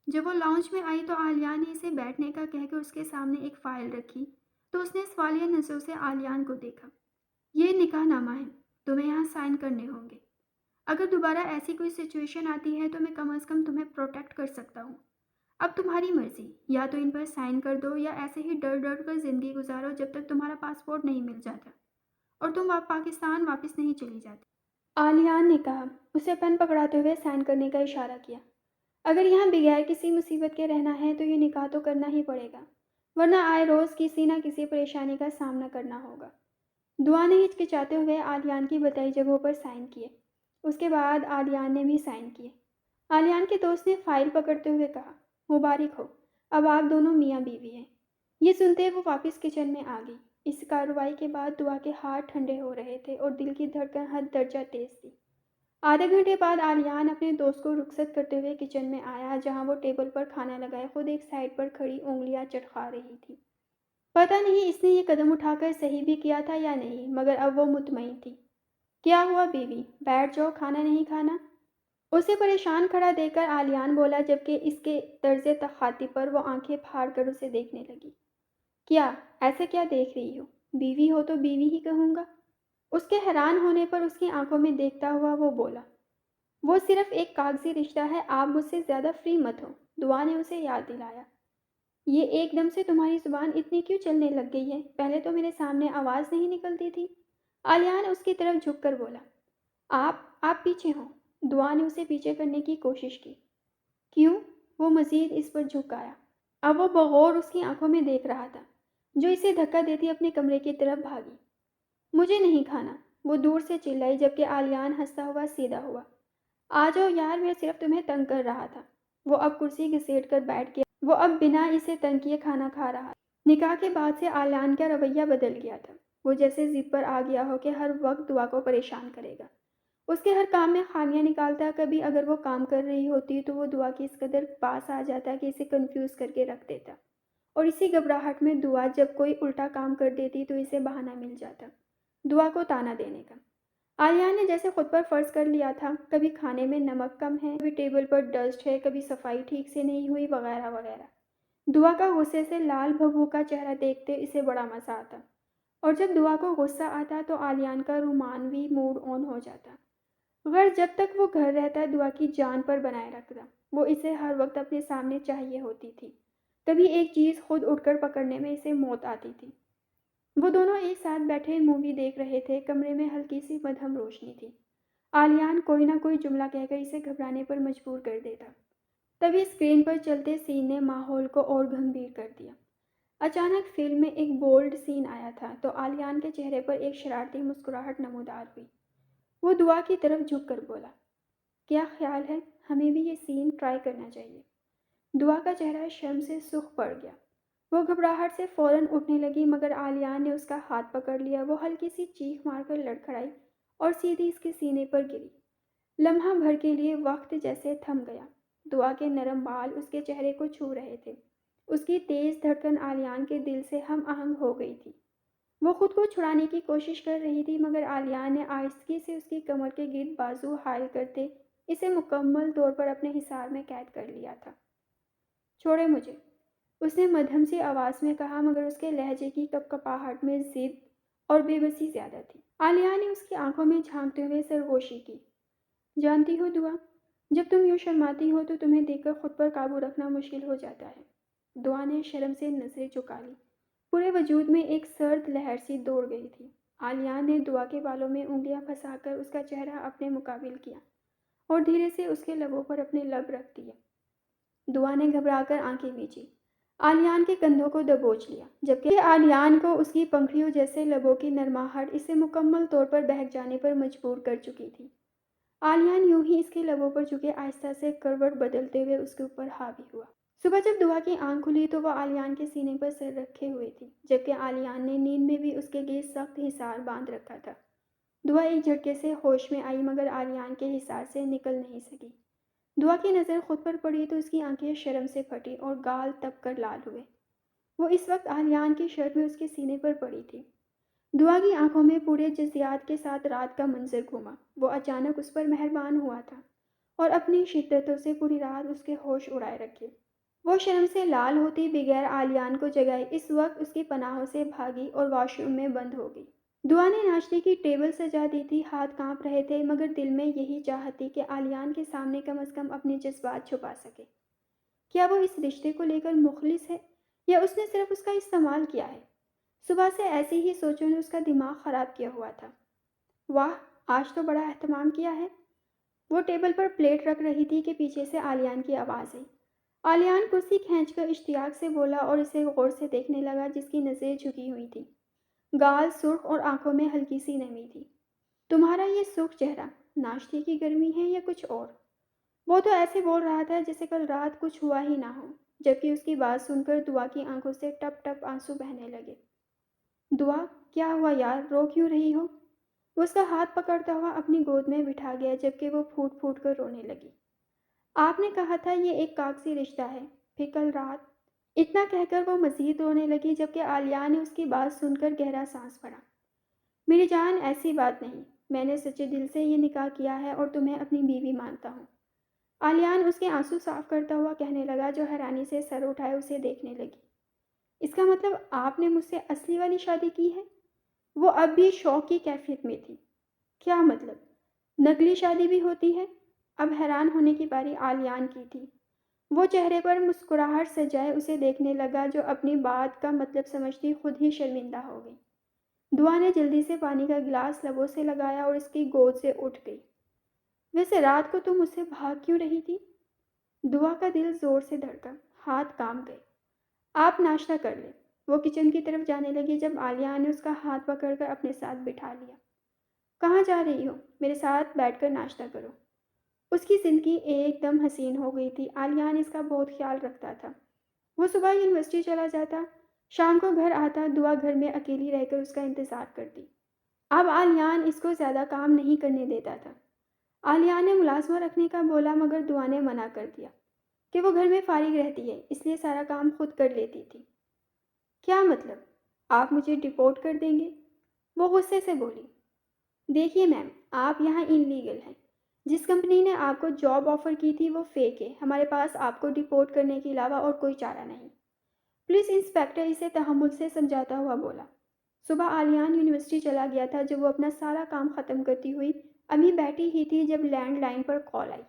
جب وہ لاؤنج میں آئی تو آلیان نے اسے بیٹھنے کا کہہ کر اس کے سامنے ایک فائل رکھی تو اس نے سوالیہ نظروں سے آلیان کو دیکھا۔ یہ نکاح نامہ ہے، تمہیں یہاں سائن کرنے ہوں گے۔ اگر دوبارہ ایسی کوئی سچویشن آتی ہے تو میں کم از کم تمہیں پروٹیکٹ کر سکتا ہوں۔ اب تمہاری مرضی، یا تو ان پر سائن کر دو یا ایسے ہی ڈر ڈر کر زندگی گزارو جب تک تمہارا پاسپورٹ نہیں مل جاتا اور تم پاکستان واپس نہیں چلی جاتی۔ آلیان نے کہا، اسے پین پکڑاتے ہوئے سائن کرنے کا اشارہ کیا۔ اگر یہاں بغیر کسی مصیبت کے رہنا ہے تو یہ نکاح تو کرنا ہی پڑے گا، ورنہ آئے روز کسی نہ کسی پریشانی کا سامنا کرنا ہوگا۔ دعا نے ہچکچاتے ہوئے آلیان کی بتائی جگہوں پر سائن کیے۔ اس کے بعد آلیان نے بھی سائن کیے۔ آلیان کے دوست نے فائل پکڑتے ہوئے کہا، مبارک ہو، اب آپ دونوں میاں بیوی ہیں۔ یہ سنتے وہ واپس کچن میں آ گئی۔ اس کارروائی کے بعد دعا کے ہاتھ ٹھنڈے ہو رہے تھے اور دل کی دھڑکن حد درجہ تیز تھی۔ آدھے گھنٹے بعد آلیان اپنے دوست کو رخصت کرتے ہوئے کچن میں آیا جہاں وہ ٹیبل پر کھانا لگائے خود ایک سائڈ پر کھڑی انگلیاں چٹکا رہی تھی۔ پتہ نہیں اس نے یہ قدم اٹھا کر صحیح بھی کیا تھا یا نہیں مگر اب وہ مطمئن تھی۔ کیا ہوا بیوی، بیٹھ جاؤ، کھانا نہیں کھانا؟ اسے پریشان کھڑا دیکھ کر آلیان بولا جبکہ اس کے طرز تخاطب پر وہ آنکھیں پھاڑ کر اسے دیکھنے لگی۔ کیا ایسے کیا دیکھ رہی ہو؟ بیوی ہو تو بیوی ہی کہوں گا۔ اس کے حیران ہونے پر اس کی آنکھوں میں دیکھتا ہوا وہ بولا، وہ صرف ایک کاغذی رشتہ ہے، آپ مجھ سے زیادہ فری مت ہو۔ دعا نے اسے یاد دلایا۔ یہ ایک دم سے تمہاری زبان اتنی کیوں چلنے لگ گئی ہے؟ پہلے تو میرے سامنے آواز نہیں نکلتی تھی۔ آلیان اس کی طرف جھک کر بولا، آپ پیچھے ہوں۔ دعا نے اسے پیچھے کرنے کی کوشش کی۔ کیوں؟ وہ مزید اس پر جھک آیا۔ اب وہ بغور اس کی آنکھوں میں دیکھ رہا تھا جو اسے دھکا دیتی اپنے کمرے کی طرف بھاگی۔ مجھے نہیں کھانا، وہ دور سے چلائی جبکہ آلیان ہنستا ہوا سیدھا ہوا۔ آ جاؤ یار، میں صرف تمہیں تنگ کر رہا تھا۔ وہ اب کرسی گھسیٹ کر بیٹھ گیا۔ وہ اب بنا اسے تنگ کیے کھانا کھا رہا تھا۔ نکاح کے بعد سے آلیان کا رویہ بدل گیا تھا۔ وہ جیسے ضد پر آ گیا ہو کہ ہر وقت دعا کو پریشان کرے گا، اس کے ہر کام میں خامیاں نکالتا. کبھی اگر وہ کام کر رہی ہوتی تو وہ دعا کی اس قدر پاس آ جاتا کہ اسے کنفیوز کر کے رکھ دیتا، اور اسی گھبراہٹ میں دعا جب کوئی الٹا کام کر دیتی تو اسے بہانہ مل جاتا دعا کو طعنہ دینے کا. عالیہ نے جیسے خود پر فرض کر لیا تھا، کبھی کھانے میں نمک کم ہے، کبھی ٹیبل پر ڈسٹ ہے، کبھی صفائی ٹھیک سے نہیں ہوئی، وغیرہ وغیرہ. دعا کا غصے سے لال بھبو کا چہرہ دیکھتے اسے بڑا مزہ آتا، اور جب دعا کو غصہ آتا تو عالیان کا رومانوی موڈ آن ہو جاتا. غیر جب تک وہ گھر رہتا دعا کی جان پر بنائے رکھتا. وہ اسے ہر وقت اپنے سامنے چاہیے ہوتی تھی. کبھی ایک چیز خود اٹھ کر پکڑنے میں اسے موت آتی تھی. وہ دونوں ایک ساتھ بیٹھے مووی دیکھ رہے تھے. کمرے میں ہلکی سی مدھم روشنی تھی. عالیان کوئی نہ کوئی جملہ کہہ کر اسے گھبرانے پر مجبور کر دیتا. تبھی اسکرین پر چلتے سین نے ماحول کو اور گمبھیر کر دیا. اچانک فلم میں ایک بولڈ سین آیا تھا تو عالیان کے چہرے پر ایک شرارتی مسکراہٹ نمودار ہوئی. وہ دعا کی طرف جھک کر بولا، کیا خیال ہے ہمیں بھی یہ سین ٹرائی کرنا چاہیے؟ دعا کا چہرہ شرم سے سرخ پڑ گیا. وہ گھبراہٹ سے فوراً اٹھنے لگی مگر عالیان نے اس کا ہاتھ پکڑ لیا. وہ ہلکی سی چیخ مار کر لڑکھڑائی اور سیدھی اس کے سینے پر گری. لمحہ بھر کے لیے وقت جیسے تھم گیا. دعا کے نرم بال اس کے چہرے کو چھو رہے تھے. اس کی تیز دھڑکن عالیان کے دل سے ہم آہنگ ہو گئی تھی. وہ خود کو چھڑانے کی کوشش کر رہی تھی مگر عالیان نے آہستگی سے اس کی کمر کے گرد بازو حائل کرتے اسے مکمل طور پر اپنے حصار میں قید کر لیا تھا. چھوڑے مجھے، اس نے مدھم سی آواز میں کہا مگر اس کے لہجے کی کپکپاہٹ میں ضد اور بے بسی زیادہ تھی. عالیہ نے اس کی آنکھوں میں جھانکتے ہوئے سرگوشی کی. جانتی ہو دعا، جب تم یوں شرماتی ہو تو تمہیں دیکھ کر خود پر قابو رکھنا مشکل ہو جاتا ہے. دعا نے شرم سے نظریں جھکا لی. پورے وجود میں ایک سرد لہر سی دوڑ گئی تھی. عالیان نے دعا کے بالوں میں انگلیاں پھنسا کر اس کا چہرہ اپنے مقابل کیا اور دھیرے سے اس کے لبوں پر اپنے لب رکھ دیے. دعا نے گھبرا کر آنکھیں میچی. عالیان کے کندھوں کو دبوچ لیا جبکہ عالیان کو اس کی پنکھڑیوں جیسے لبوں کی نرماہٹ اسے مکمل طور پر بہک جانے پر مجبور کر چکی تھی. عالیان یوں ہی اس کے لبوں پر جھکے آہستہ سے کروٹ بدلتے ہوئے اس کے اوپر حاوی ہوا. صبح جب دعا کی آنکھ کھلی تو وہ عالیان کے سینے پر سر رکھے ہوئے تھی جبکہ عالیان نے نیند میں بھی اس کے گرد سخت حصار باندھ رکھا تھا. دعا ایک جھٹکے سے ہوش میں آئی مگر عالیان کے حصار سے نکل نہیں سکی. دعا کی نظر خود پر پڑی تو اس کی آنکھیں شرم سے پھٹی اور گال تپ کر لال ہوئے. وہ اس وقت عالیان کی شرٹ میں اس کے سینے پر پڑی تھی. دعا کی آنکھوں میں پورے جزیات کے ساتھ رات کا منظر گھوما. وہ اچانک اس پر مہربان ہوا تھا اور اپنی شدتوں سے پوری رات اس کے ہوش اڑائے رکھے. وہ شرم سے لال ہوتی بغیر عالیان کو جگائے اس وقت اس کی پناہوں سے بھاگی اور واش روم میں بند ہو گئی. دعا نے ناشتے کی ٹیبل سجا دی تھی. ہاتھ کانپ رہے تھے مگر دل میں یہی چاہت تھی کہ عالیان کے سامنے کم از کم اپنے جذبات چھپا سکے. کیا وہ اس رشتے کو لے کر مخلص ہے یا اس نے صرف اس کا استعمال کیا ہے؟ صبح سے ایسی ہی سوچوں نے اس کا دماغ خراب کیا ہوا تھا. واہ، آج تو بڑا اہتمام کیا ہے. وہ ٹیبل پر پلیٹ رکھ رہی تھی کہ پیچھے سے عالیان کی آواز آئی. عالیان کرسی کھینچ کر اشتیاق سے بولا اور اسے غور سے دیکھنے لگا جس کی نظریں جھکی ہوئی تھیں. گال سرخ اور آنکھوں میں ہلکی سی نمی تھی. تمہارا یہ سرخ چہرہ ناشتے کی گرمی ہے یا کچھ اور؟ وہ تو ایسے بول رہا تھا جیسے کل رات کچھ ہوا ہی نہ ہو جبکہ اس کی بات سن کر دعا کی آنکھوں سے ٹپ ٹپ آنسو بہنے لگے. دعا، کیا ہوا یار، رو کیوں رہی ہو؟ وہ اس کا ہاتھ پکڑتا ہوا اپنی گود میں بٹھا گیا جبکہ وہ پھوٹ پھوٹ کر رونے لگی. آپ نے کہا تھا یہ ایک کاغذی رشتہ ہے، پھر کل رات. اتنا کہہ کر وہ مزید رونے لگی جبکہ عالیہ نے اس کی بات سن کر گہرا سانس بھرا. میری جان، ایسی بات نہیں. میں نے سچے دل سے یہ نکاح کیا ہے اور تمہیں اپنی بیوی مانتا ہوں. عالیان اس کے آنسو صاف کرتا ہوا کہنے لگا جو حیرانی سے سر اٹھائے اسے دیکھنے لگی. اس کا مطلب آپ نے مجھ سے اصلی والی شادی کی ہے؟ وہ اب بھی شوق کی کیفیت میں تھی. کیا مطلب؟ نقلی شادی بھی ہوتی ہے؟ اب حیران ہونے کی باری عالیان کی تھی. وہ چہرے پر مسکراہٹ سجائے اسے دیکھنے لگا جو اپنی بات کا مطلب سمجھتی خود ہی شرمندہ ہو گئی. دعا نے جلدی سے پانی کا گلاس لبوں سے لگایا اور اس کی گود سے اٹھ گئی. ویسے رات کو تم مجھ سے بھاگ کیوں رہی تھی؟ دعا کا دل زور سے دھڑکا، ہاتھ کانپ گئے. آپ ناشتہ کر لیں. وہ کچن کی طرف جانے لگی جب عالیہ نے اس کا ہاتھ پکڑ کر اپنے ساتھ بٹھا لیا. کہاں جا رہی ہو؟ میرے ساتھ بیٹھ کر ناشتہ کرو. اس کی زندگی ایک دم حسین ہو گئی تھی. عالیان اس کا بہت خیال رکھتا تھا. وہ صبح یونیورسٹی چلا جاتا شام کو گھر آتا دعا گھر میں اکیلی رہ کر اس کا انتظار کرتی۔ اب آلیان اس کو زیادہ کام نہیں کرنے دیتا تھا۔ آلیان نے ملازمہ رکھنے کا بولا مگر دعا نے منع کر دیا کہ وہ گھر میں فارغ رہتی ہے اس لیے سارا کام خود کر لیتی تھی۔ کیا مطلب؟ آپ مجھے ڈپورٹ کر دیں گے؟ وہ غصے سے بولی۔ دیکھیے میم، آپ یہاں انلیگل ہیں۔ جس کمپنی نے آپ کو جاب آفر کی تھی وہ فیک ہے۔ ہمارے پاس آپ کو ڈپورٹ کرنے کے علاوہ اور کوئی چارہ نہیں۔ پولیس انسپکٹر اسے تحمل سے سمجھاتا ہوا بولا۔ صبح آلیان یونیورسٹی چلا گیا تھا جب وہ اپنا سارا کام ختم کرتی ہوئی ابھی بیٹھی ہی تھی جب لینڈ لائن پر کال آئی۔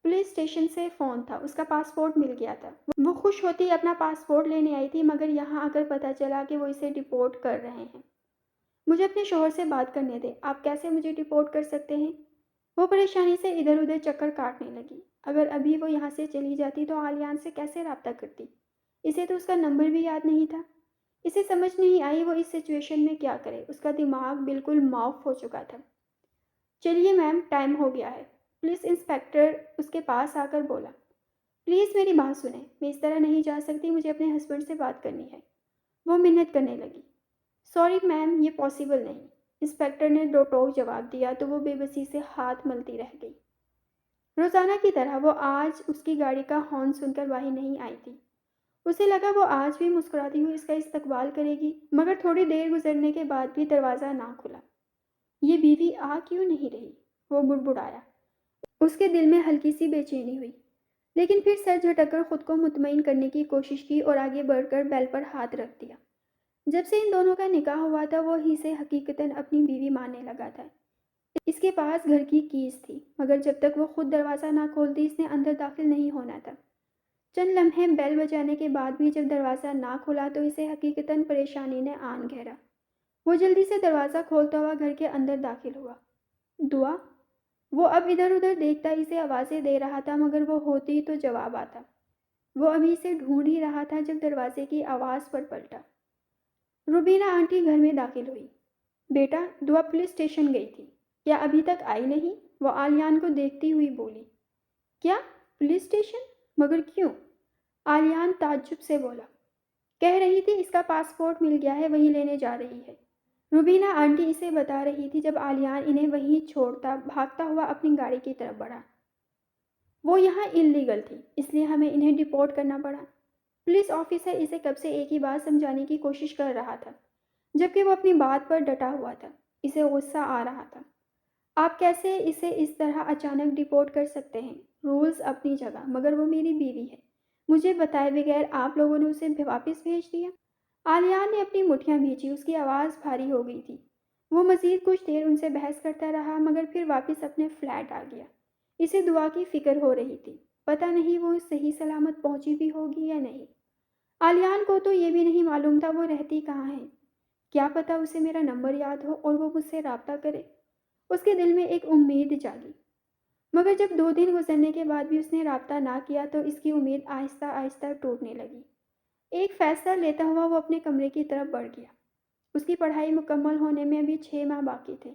پولیس اسٹیشن سے فون تھا، اس کا پاسپورٹ مل گیا تھا۔ وہ خوش ہوتی اپنا پاسپورٹ لینے آئی تھی مگر یہاں آ کر پتہ چلا کہ وہ اسے ڈپورٹ کر رہے ہیں۔ مجھے اپنے شوہر سے بات کرنے دیں، آپ کیسے مجھے ڈپورٹ کر سکتے ہیں؟ وہ پریشانی سے ادھر ادھر چکر کاٹنے لگی۔ اگر ابھی وہ یہاں سے چلی جاتی تو آلیان سے کیسے رابطہ کرتی؟ اسے تو اس کا نمبر بھی یاد نہیں تھا۔ اسے سمجھ نہیں آئی وہ اس سچویشن میں کیا کرے، اس کا دماغ بالکل معاف ہو چکا تھا۔ چلیے میم، ٹائم ہو گیا ہے، پولیس انسپکٹر اس کے پاس آ کر بولا۔ پلیز میری بات سنیں، میں اس طرح نہیں جا سکتی، مجھے اپنے ہسبینڈ سے بات کرنی ہے۔ وہ منت کرنے لگی۔ سوری میم، یہ پاسبل نہیں۔ انسپکٹر نے دو ٹوک جواب دیا تو وہ بے بسی سے ہاتھ ملتی رہ گئی۔ روزانہ کی طرح وہ آج اس کی گاڑی کا ہارن سن کر باہر نہیں آئی تھی۔ اسے لگا وہ آج بھی مسکراتی ہوئی اس کا استقبال کرے گی، مگر تھوڑی دیر گزرنے کے بعد بھی دروازہ نہ کھلا۔ یہ بیوی آ کیوں نہیں رہی؟ وہ بڑبڑایا۔ اس کے دل میں ہلکی سی بے چینی ہوئی، لیکن پھر سر جھٹک کر خود کو مطمئن کرنے کی کوشش کی اور آگے بڑھ کر بیل پر ہاتھ رکھ دیا۔ جب سے ان دونوں کا نکاح ہوا تھا وہ ہی سے حقیقتاً اپنی بیوی ماننے لگا تھا۔ اس کے پاس گھر کی کیز تھی مگر جب تک وہ خود دروازہ نہ کھولتی اس نے اندر داخل نہیں ہونا تھا۔ چند لمحے بیل بجانے کے بعد بھی جب دروازہ نہ کھلا تو اسے حقیقتاً پریشانی نے آن گھیرا۔ وہ جلدی سے دروازہ کھولتا ہوا گھر کے اندر داخل ہوا۔ دعا؟ وہ اب ادھر ادھر دیکھتا اسے آوازیں دے رہا تھا مگر وہ ہوتی تو جواب آتا۔ وہ ابھی اسے ڈھونڈ ہی رہا تھا جب دروازے کی آواز پر پلٹا۔ روبینہ آنٹی گھر میں داخل ہوئی۔ بیٹا، دعا پولیس اسٹیشن گئی تھی، کیا ابھی تک آئی نہیں؟ وہ آلیان کو دیکھتی ہوئی بولی۔ کیا؟ Police station? مگر کیوں؟ آلیان تعجب سے بولا۔ کہہ رہی تھی اس کا پاسپورٹ مل گیا ہے، وہی لینے جا رہی ہے۔ روبینہ آنٹی اسے بتا رہی تھی جب آلیان انہیں وہیں چھوڑتا بھاگتا ہوا اپنی گاڑی کی طرف بڑھا۔ وہ یہاں انلیگل تھی اس لیے ہمیں انہیں ڈپورٹ کرنا پڑا۔ پولیس آفیسر اسے کب سے ایک ہی بات سمجھانے کی کوشش کر رہا تھا جبکہ وہ اپنی بات پر ڈٹا ہوا تھا۔ اسے غصہ آ رہا تھا۔ آپ کیسے اسے اس طرح اچانک ڈپورٹ کر سکتے ہیں؟ رولز اپنی جگہ، مگر وہ میری بیوی ہے، مجھے بتائے بغیر آپ لوگوں نے اسے واپس بھیج دیا۔ آلیان نے اپنی مٹھیاں بھیجی، اس کی آواز بھاری ہو گئی تھی۔ وہ مزید کچھ دیر ان سے بحث کرتا رہا مگر پھر واپس اپنے فلیٹ آ گیا۔ اسے دعا کی فکر ہو رہی تھی، پتہ نہیں وہ صحیح سلامت پہنچی بھی ہوگی یا نہیں۔ آلیان کو تو یہ بھی نہیں معلوم تھا وہ رہتی کہاں ہے۔ کیا پتہ اسے میرا نمبر یاد ہو اور وہ مجھ سے رابطہ کرے۔ اس کے دل میں ایک امید جاگی، مگر جب 2 دن گزرنے کے بعد بھی اس نے رابطہ نہ کیا تو اس کی امید آہستہ آہستہ ٹوٹنے لگی۔ ایک فیصلہ لیتا ہوا وہ اپنے کمرے کی طرف بڑھ گیا۔ اس کی پڑھائی مکمل ہونے میں ابھی 6 ماہ باقی تھے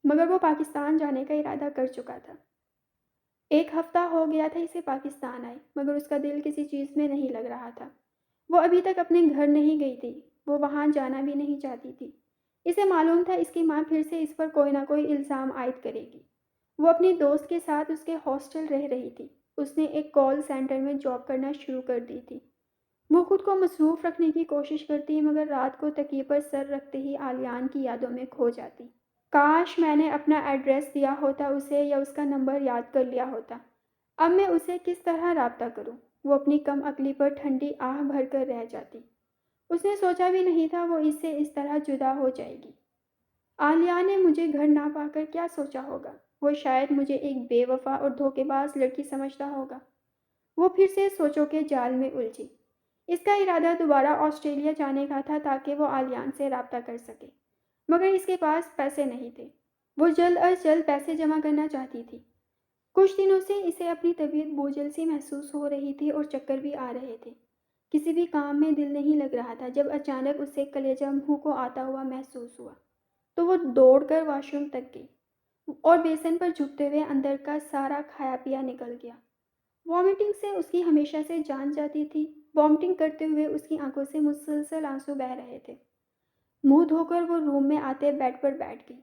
مگر وہ پاکستان جانے کا ارادہ کر چکا تھا۔ 1 ہفتہ ہو گیا تھا اسے پاکستان آئے مگر اس کا دل کسی چیز میں نہیں لگ رہا تھا۔ وہ ابھی تک اپنے گھر نہیں گئی تھی، وہ وہاں جانا بھی نہیں چاہتی تھی۔ اسے معلوم تھا اس کی ماں پھر سے اس پر کوئی نہ کوئی الزام عائد کرے گی۔ وہ اپنی دوست کے ساتھ اس کے ہاسٹل رہ رہی تھی۔ اس نے ایک کال سینٹر میں جاب کرنا شروع کر دی تھی۔ وہ خود کو مصروف رکھنے کی کوشش کرتی مگر رات کو تکیے پر سر رکھتے ہی آلیان کی یادوں میں کھو جاتی۔ کاش میں نے اپنا ایڈریس دیا ہوتا اسے یا اس کا نمبر یاد کر لیا ہوتا۔ اب میں اسے کس طرح رابطہ کروں؟ وہ اپنی کم عقلی پر ٹھنڈی آہ بھر کر رہ جاتی۔ اس نے سوچا بھی نہیں تھا وہ اس سے اس طرح جدا ہو جائے گی۔ عالیہ نے مجھے گھر نہ پا کر کیا سوچا ہوگا؟ وہ شاید مجھے ایک بے وفا اور دھوکے باز لڑکی سمجھتا ہوگا۔ وہ پھر سے سوچوں کے جال میں الجھی۔ اس کا ارادہ دوبارہ آسٹریلیا جانے کا تھا تاکہ وہ عالیان سے رابطہ کر سکے، مگر اس کے پاس پیسے نہیں تھے۔ وہ جلد از جلد پیسے جمع کرنا چاہتی تھی۔ کچھ دنوں سے اسے اپنی طبیعت بوجھل سی محسوس ہو رہی تھی اور چکر بھی آ رہے تھے۔ کسی بھی کام میں دل نہیں لگ رہا تھا۔ جب اچانک اسے کلیجہ منہ کو آتا ہوا محسوس ہوا تو وہ دوڑ کر واش روم تک گئی اور بیسن پر جھکتے ہوئے اندر کا سارا کھایا پیا نکل گیا۔ وامٹنگ سے اس کی ہمیشہ سے جان جاتی تھی۔ وامٹنگ کرتے ہوئے اس کی آنکھوں سے مسلسل آنسو بہہ رہے تھے۔ منہ دھو کر وہ روم میں آتے بیڈ پر بیٹھ گئی۔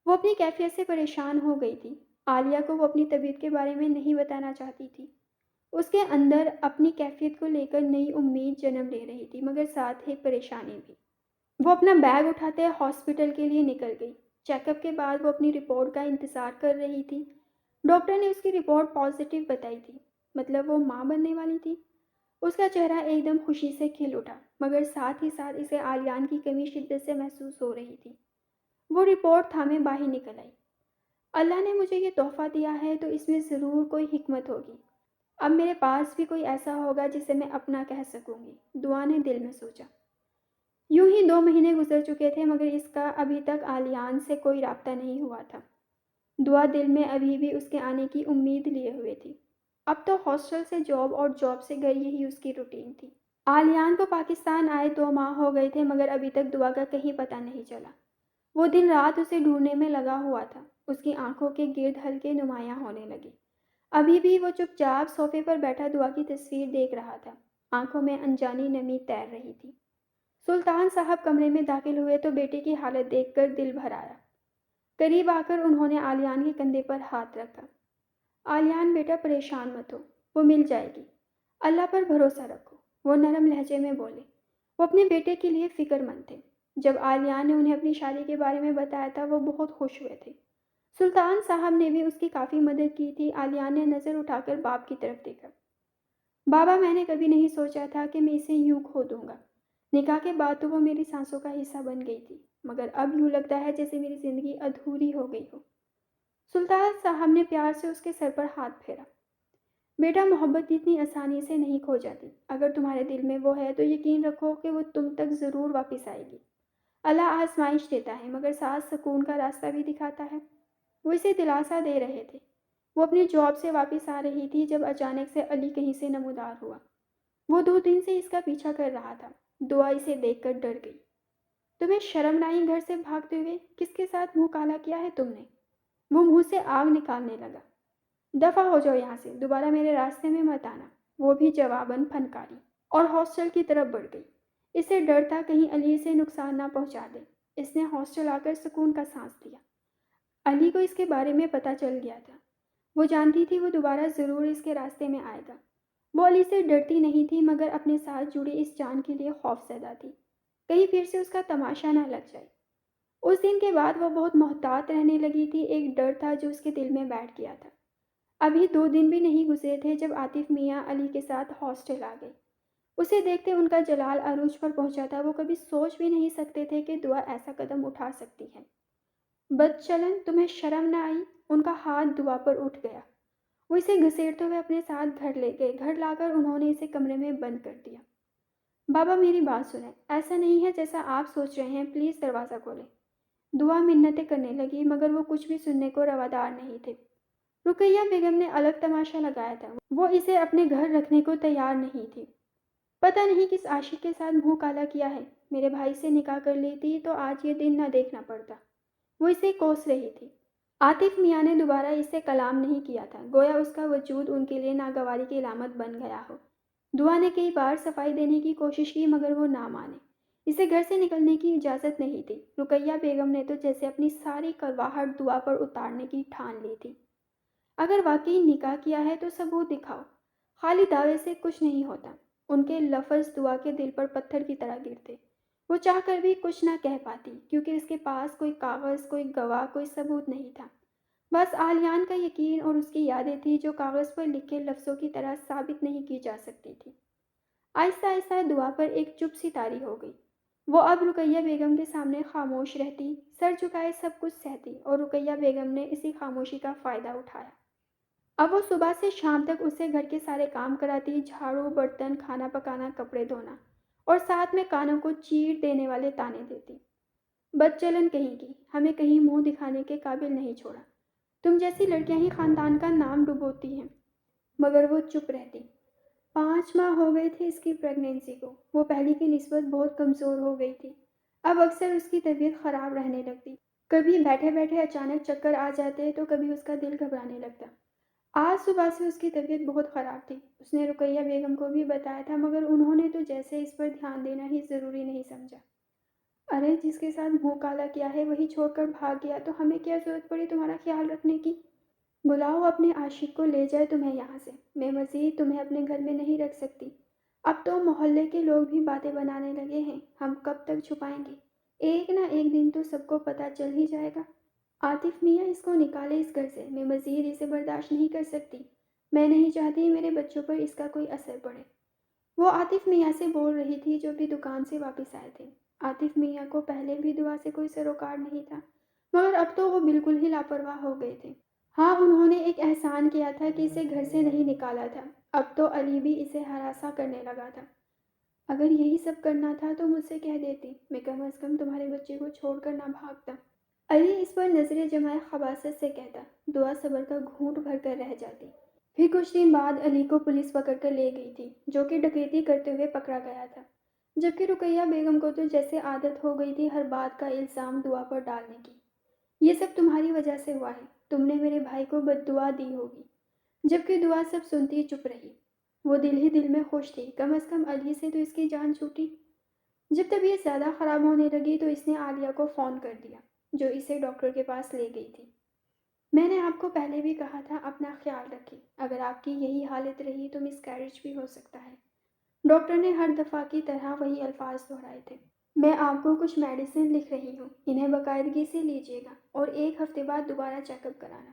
وہ اپنی کیفیت سے پریشان ہو گئی تھی۔ عالیہ کو وہ اپنی طبیعت کے بارے میں نہیں بتانا چاہتی تھی۔ اس کے اندر اپنی کیفیت کو لے کر نئی امید جنم لے رہی تھی، مگر ساتھ ایک پریشانی بھی۔ وہ اپنا بیگ اٹھاتے ہاسپٹل کے لیے نکل گئی۔ چیک اپ کے بعد وہ اپنی رپورٹ کا انتظار کر رہی تھی۔ ڈاکٹر نے اس کی رپورٹ پازیٹیو بتائی تھی، مطلب وہ ماں بننے والی تھی۔ اس کا چہرہ ایک دم خوشی سے کھل اٹھا، مگر ساتھ ہی ساتھ اسے عالیان کی کمی شدت سے محسوس ہو رہی تھی۔ وہ رپورٹ تھامے باہر نکل آئی۔ اللہ نے مجھے یہ تحفہ دیا ہے تو اس میں ضرور کوئی حکمت ہوگی۔ اب میرے پاس بھی کوئی ایسا ہوگا جسے میں اپنا کہہ سکوں گی، دعا نے دل میں سوچا۔ یوں ہی 2 مہینے گزر چکے تھے، مگر اس کا ابھی تک عالیان سے کوئی رابطہ نہیں ہوا تھا۔ دعا دل میں ابھی بھی اس کے آنے کی امید لیے ہوئے تھی۔ اب تو ہاسٹل سے جاب اور جاب سے گھر یہی اس کی روٹین تھی۔ عالیان کو پاکستان آئے 2 ماہ ہو گئے تھے، مگر ابھی تک دعا کا کہیں پتہ نہیں چلا۔ وہ دن رات اسے ڈھونڈنے میں لگا ہوا تھا۔ اس کی آنکھوں کے گرد ہلکے نمایاں ہونے لگے۔ ابھی بھی وہ چپ چاپ صوفے پر بیٹھا دعا کی تصویر دیکھ رہا تھا۔ آنکھوں میں انجانی نمی تیر رہی تھی۔ سلطان صاحب کمرے میں داخل ہوئے تو بیٹے کی حالت دیکھ کر دل بھر آیا۔ قریب آ کر انہوں نے عالیان کے کندھے پر ہاتھ رکھا۔ عالیان بیٹا پریشان مت ہو، وہ مل جائے گی۔ اللہ پر بھروسہ رکھو، وہ نرم لہجے میں بولے۔ وہ اپنے بیٹے کے لیے فکر مند تھے۔ جب عالیان نے انہیں اپنی شادی کے بارے میں بتایا تھا وہ بہت خوش ہوئے تھے۔ سلطان صاحب نے بھی اس کی کافی مدد کی تھی۔ عالیان نے نظر اٹھا کر باپ کی طرف دیکھا۔ بابا، میں نے کبھی نہیں سوچا تھا کہ میں اسے یوں کھو دوں گا۔ نکاح کے بعد تو وہ میری سانسوں کا حصہ بن گئی تھی، مگر اب یوں لگتا ہے جیسے میری زندگی ادھوری ہو گئی ہو۔ سلطان صاحب نے پیار سے اس کے سر پر ہاتھ پھیرا۔ بیٹا، محبت اتنی آسانی سے نہیں کھو جاتی۔ اگر تمہارے دل میں وہ ہے تو یقین رکھو کہ وہ تم تک ضرور واپس آئے گی۔ اللہ آزمائش دیتا ہے، مگر ساتھ سکون کا راستہ بھی دکھاتا ہے۔ وہ اسے دلاسا دے رہے تھے۔ وہ اپنی جاب سے واپس آ رہی تھی جب اچانک سے علی کہیں سے نمودار ہوا۔ وہ 2 دن سے اس کا پیچھا کر رہا تھا۔ دعا اسے دیکھ کر ڈر گئی۔ تمہیں شرم نہ آئی گھر سے بھاگتے ہوئے؟ کس کے ساتھ منہ کالا کیا ہے تم نے؟ وہ منہ سے آگ نکالنے لگا۔ دفع ہو جاؤ یہاں سے، دوبارہ میرے راستے میں مت آنا، وہ بھی جواباً پھنکاری، اور ہاسٹل کی طرف بڑھ گئی۔ اسے ڈر تھا کہیں علی سے نقصان نہ پہنچا دے۔ اس نے ہاسٹل آ کر سکون کا سانس لیا۔ علی کو اس کے بارے میں پتہ چل گیا تھا۔ وہ جانتی تھی وہ دوبارہ ضرور اس کے راستے میں آئے گا۔ وہ علی سے ڈرتی نہیں تھی، مگر اپنے ساتھ جڑی اس جان کے لیے خوف زدہ تھی، کہیں پھر سے اس کا تماشا نہ لگ جائے۔ اس دن کے بعد وہ بہت محتاط رہنے لگی تھی۔ ایک ڈر تھا جو اس کے دل میں بیٹھ گیا تھا۔ ابھی 2 دن بھی نہیں گزرے تھے جب عاطف میاں علی کے ساتھ ہاسٹل آ گئے۔ اسے دیکھتے ان کا جلال عروج پر پہنچا تھا۔ وہ کبھی سوچ بھی نہیں سکتے تھے کہ دعا ایسا قدم اٹھا سکتی ہے۔ بد چلن، تمہیں شرم نہ آئی؟ ان کا ہاتھ دعا پر اٹھ گیا۔ وہ اسے گھسیٹتے ہوئے اپنے ساتھ گھر لے گئے۔ گھر لا کر انہوں نے اسے کمرے میں بند کر دیا۔ بابا، میری بات سنیں، ایسا نہیں ہے جیسا آپ سوچ رہے ہیں، پلیز دروازہ کھولیں۔ دعا منتیں کرنے لگی، مگر وہ کچھ بھی سننے کو روادار نہیں تھے۔ رقیہ بیگم نے الگ تماشا لگایا تھا۔ وہ اسے اپنے گھر رکھنے کو تیار نہیں تھی۔ پتہ نہیں کس عاشق کے ساتھ منہ کالا کیا ہے۔ میرے بھائی سے نکاح کر لیتی تو آج یہ دن نہ دیکھنا پڑتا۔ وہ اسے کوس رہی تھی۔ عاطف میاں نے دوبارہ اس سے کلام نہیں کیا تھا، گویا اس کا وجود ان کے لیے ناگواری کی علامت بن گیا ہو۔ دعا نے کئی بار صفائی دینے کی کوشش کی، مگر وہ نہ مانے۔ اسے گھر سے نکلنے کی اجازت نہیں تھی۔ رقیہ بیگم نے تو جیسے اپنی ساری کڑواہٹ دعا پر اتارنے کی ٹھان لی تھی۔ اگر واقعی نکاح کیا ہے تو ثبوت دکھاؤ، خالی دعوے سے کچھ نہیں ہوتا۔ ان کے لفظ دعا کے دل پر پتھر کی طرح گرتے۔ وہ چاہ کر بھی کچھ نہ کہہ پاتی، کیونکہ اس کے پاس کوئی کاغذ، کوئی گواہ، کوئی ثبوت نہیں تھا۔ بس عالیان کا یقین اور اس کی یادیں تھیں جو کاغذ پر لکھے لفظوں کی طرح ثابت نہیں کی جا سکتی تھی۔ آہستہ آہستہ دعا پر ایک چپ سی طاری ہو گئی۔ وہ اب رقیہ بیگم کے سامنے خاموش رہتی، سر جھکائے سب کچھ سہتی، اور رقیہ بیگم نے اسی خاموشی کا فائدہ اٹھایا۔ اب وہ صبح سے شام تک اس سے گھر کے سارے کام کراتی، جھاڑو، برتن، کھانا پکانا، کپڑے دھونا، اور ساتھ میں کانوں کو چیر دینے والے تانے دیتی۔ بد چلن کہیں کی، ہمیں کہیں منہ دکھانے کے قابل نہیں چھوڑا۔ تم جیسی لڑکیاں ہی خاندان کا نام ڈبوتی ہیں۔ مگر وہ چپ رہتی۔ 5 ماہ ہو گئے تھے اس کی پریگنینسی کو۔ وہ پہلی کی نسبت بہت کمزور ہو گئی تھی۔ اب اکثر اس کی طبیعت خراب رہنے لگتی۔ کبھی بیٹھے بیٹھے اچانک چکر آ جاتے تو کبھی اس کا دل گھبرانے لگتا۔ آج صبح سے اس کی طبیعت بہت خراب تھی۔ اس نے رقیہ بیگم کو بھی بتایا تھا مگر انہوں نے تو جیسے اس پر دھیان دینا ہی ضروری نہیں سمجھا۔ ارے جس کے ساتھ منہ کالا کیا ہے وہی چھوڑ کر بھاگ گیا تو ہمیں کیا ضرورت پڑی تمہارا خیال رکھنے کی؟ بلاؤ اپنے عاشق کو لے جائے تمہیں یہاں سے، میں مزید تمہیں اپنے گھر میں نہیں رکھ سکتی۔ اب تو محلے کے لوگ بھی باتیں بنانے لگے ہیں، ہم کب تک چھپائیں گے؟ ایک نہ ایک دن تو سب کو پتہ چل ہی جائے گا۔ عاطف میاں اس کو نکالے اس گھر سے، میں مزید اسے برداشت نہیں کر سکتی۔ میں نہیں چاہتی میرے بچوں پر اس کا کوئی اثر پڑے۔ وہ عاطف میاں سے بول رہی تھی جو بھی دکان سے واپس آئے تھے۔ عاطف میاں کو پہلے بھی دعا سے کوئی سروکار نہیں تھا مگر اب تو وہ بالکل ہی لاپرواہ ہو گئے تھے۔ ہاں انہوں نے ایک احسان کیا تھا کہ اسے گھر سے نہیں نکالا تھا، اب تو علی بھی اسے ہراساں کرنے لگا تھا۔ اگر یہی سب کرنا تھا تو مجھ سے کہہ دیتی، میں کم از کم تمہارے بچے کو چھوڑ کر نہ بھاگتا۔ علی اس پر نظریں جمائے خباثت سے کہتا، دعا صبر کا گھونٹ بھر کر رہ جاتی۔ پھر کچھ دن بعد علی کو پولیس پکڑ کر لے گئی تھی جو کہ ڈکیتی کرتے ہوئے پکڑا گیا تھا، جبکہ رقیہ بیگم کو تو جیسے عادت ہو گئی تھی ہر بات کا الزام دعا پر ڈالنے کی۔ یہ سب تمہاری وجہ سے ہوا ہے، تم نے میرے بھائی کو بد دعا دی ہوگی۔ جبکہ دعا سب سنتی چپ رہی۔ وہ دل ہی دل میں خوش تھی، کم از کم علی سے تو اس کی جان چھوٹی۔ جب طبیعت زیادہ خراب ہونے لگی تو اس نے عالیہ کو فون کر دیا جو اسے ڈاکٹر کے پاس لے گئی تھی۔ میں نے آپ کو پہلے بھی کہا تھا اپنا خیال رکھیں، اگر آپ کی یہی حالت رہی تو مس کیریج بھی ہو سکتا ہے۔ ڈاکٹر نے ہر دفعہ کی طرح وہی الفاظ دہرائے تھے۔ میں آپ کو کچھ میڈیسن لکھ رہی ہوں، انہیں باقاعدگی سے لیجیے گا اور 1 ہفتے بعد دوبارہ چیک اپ کرانا۔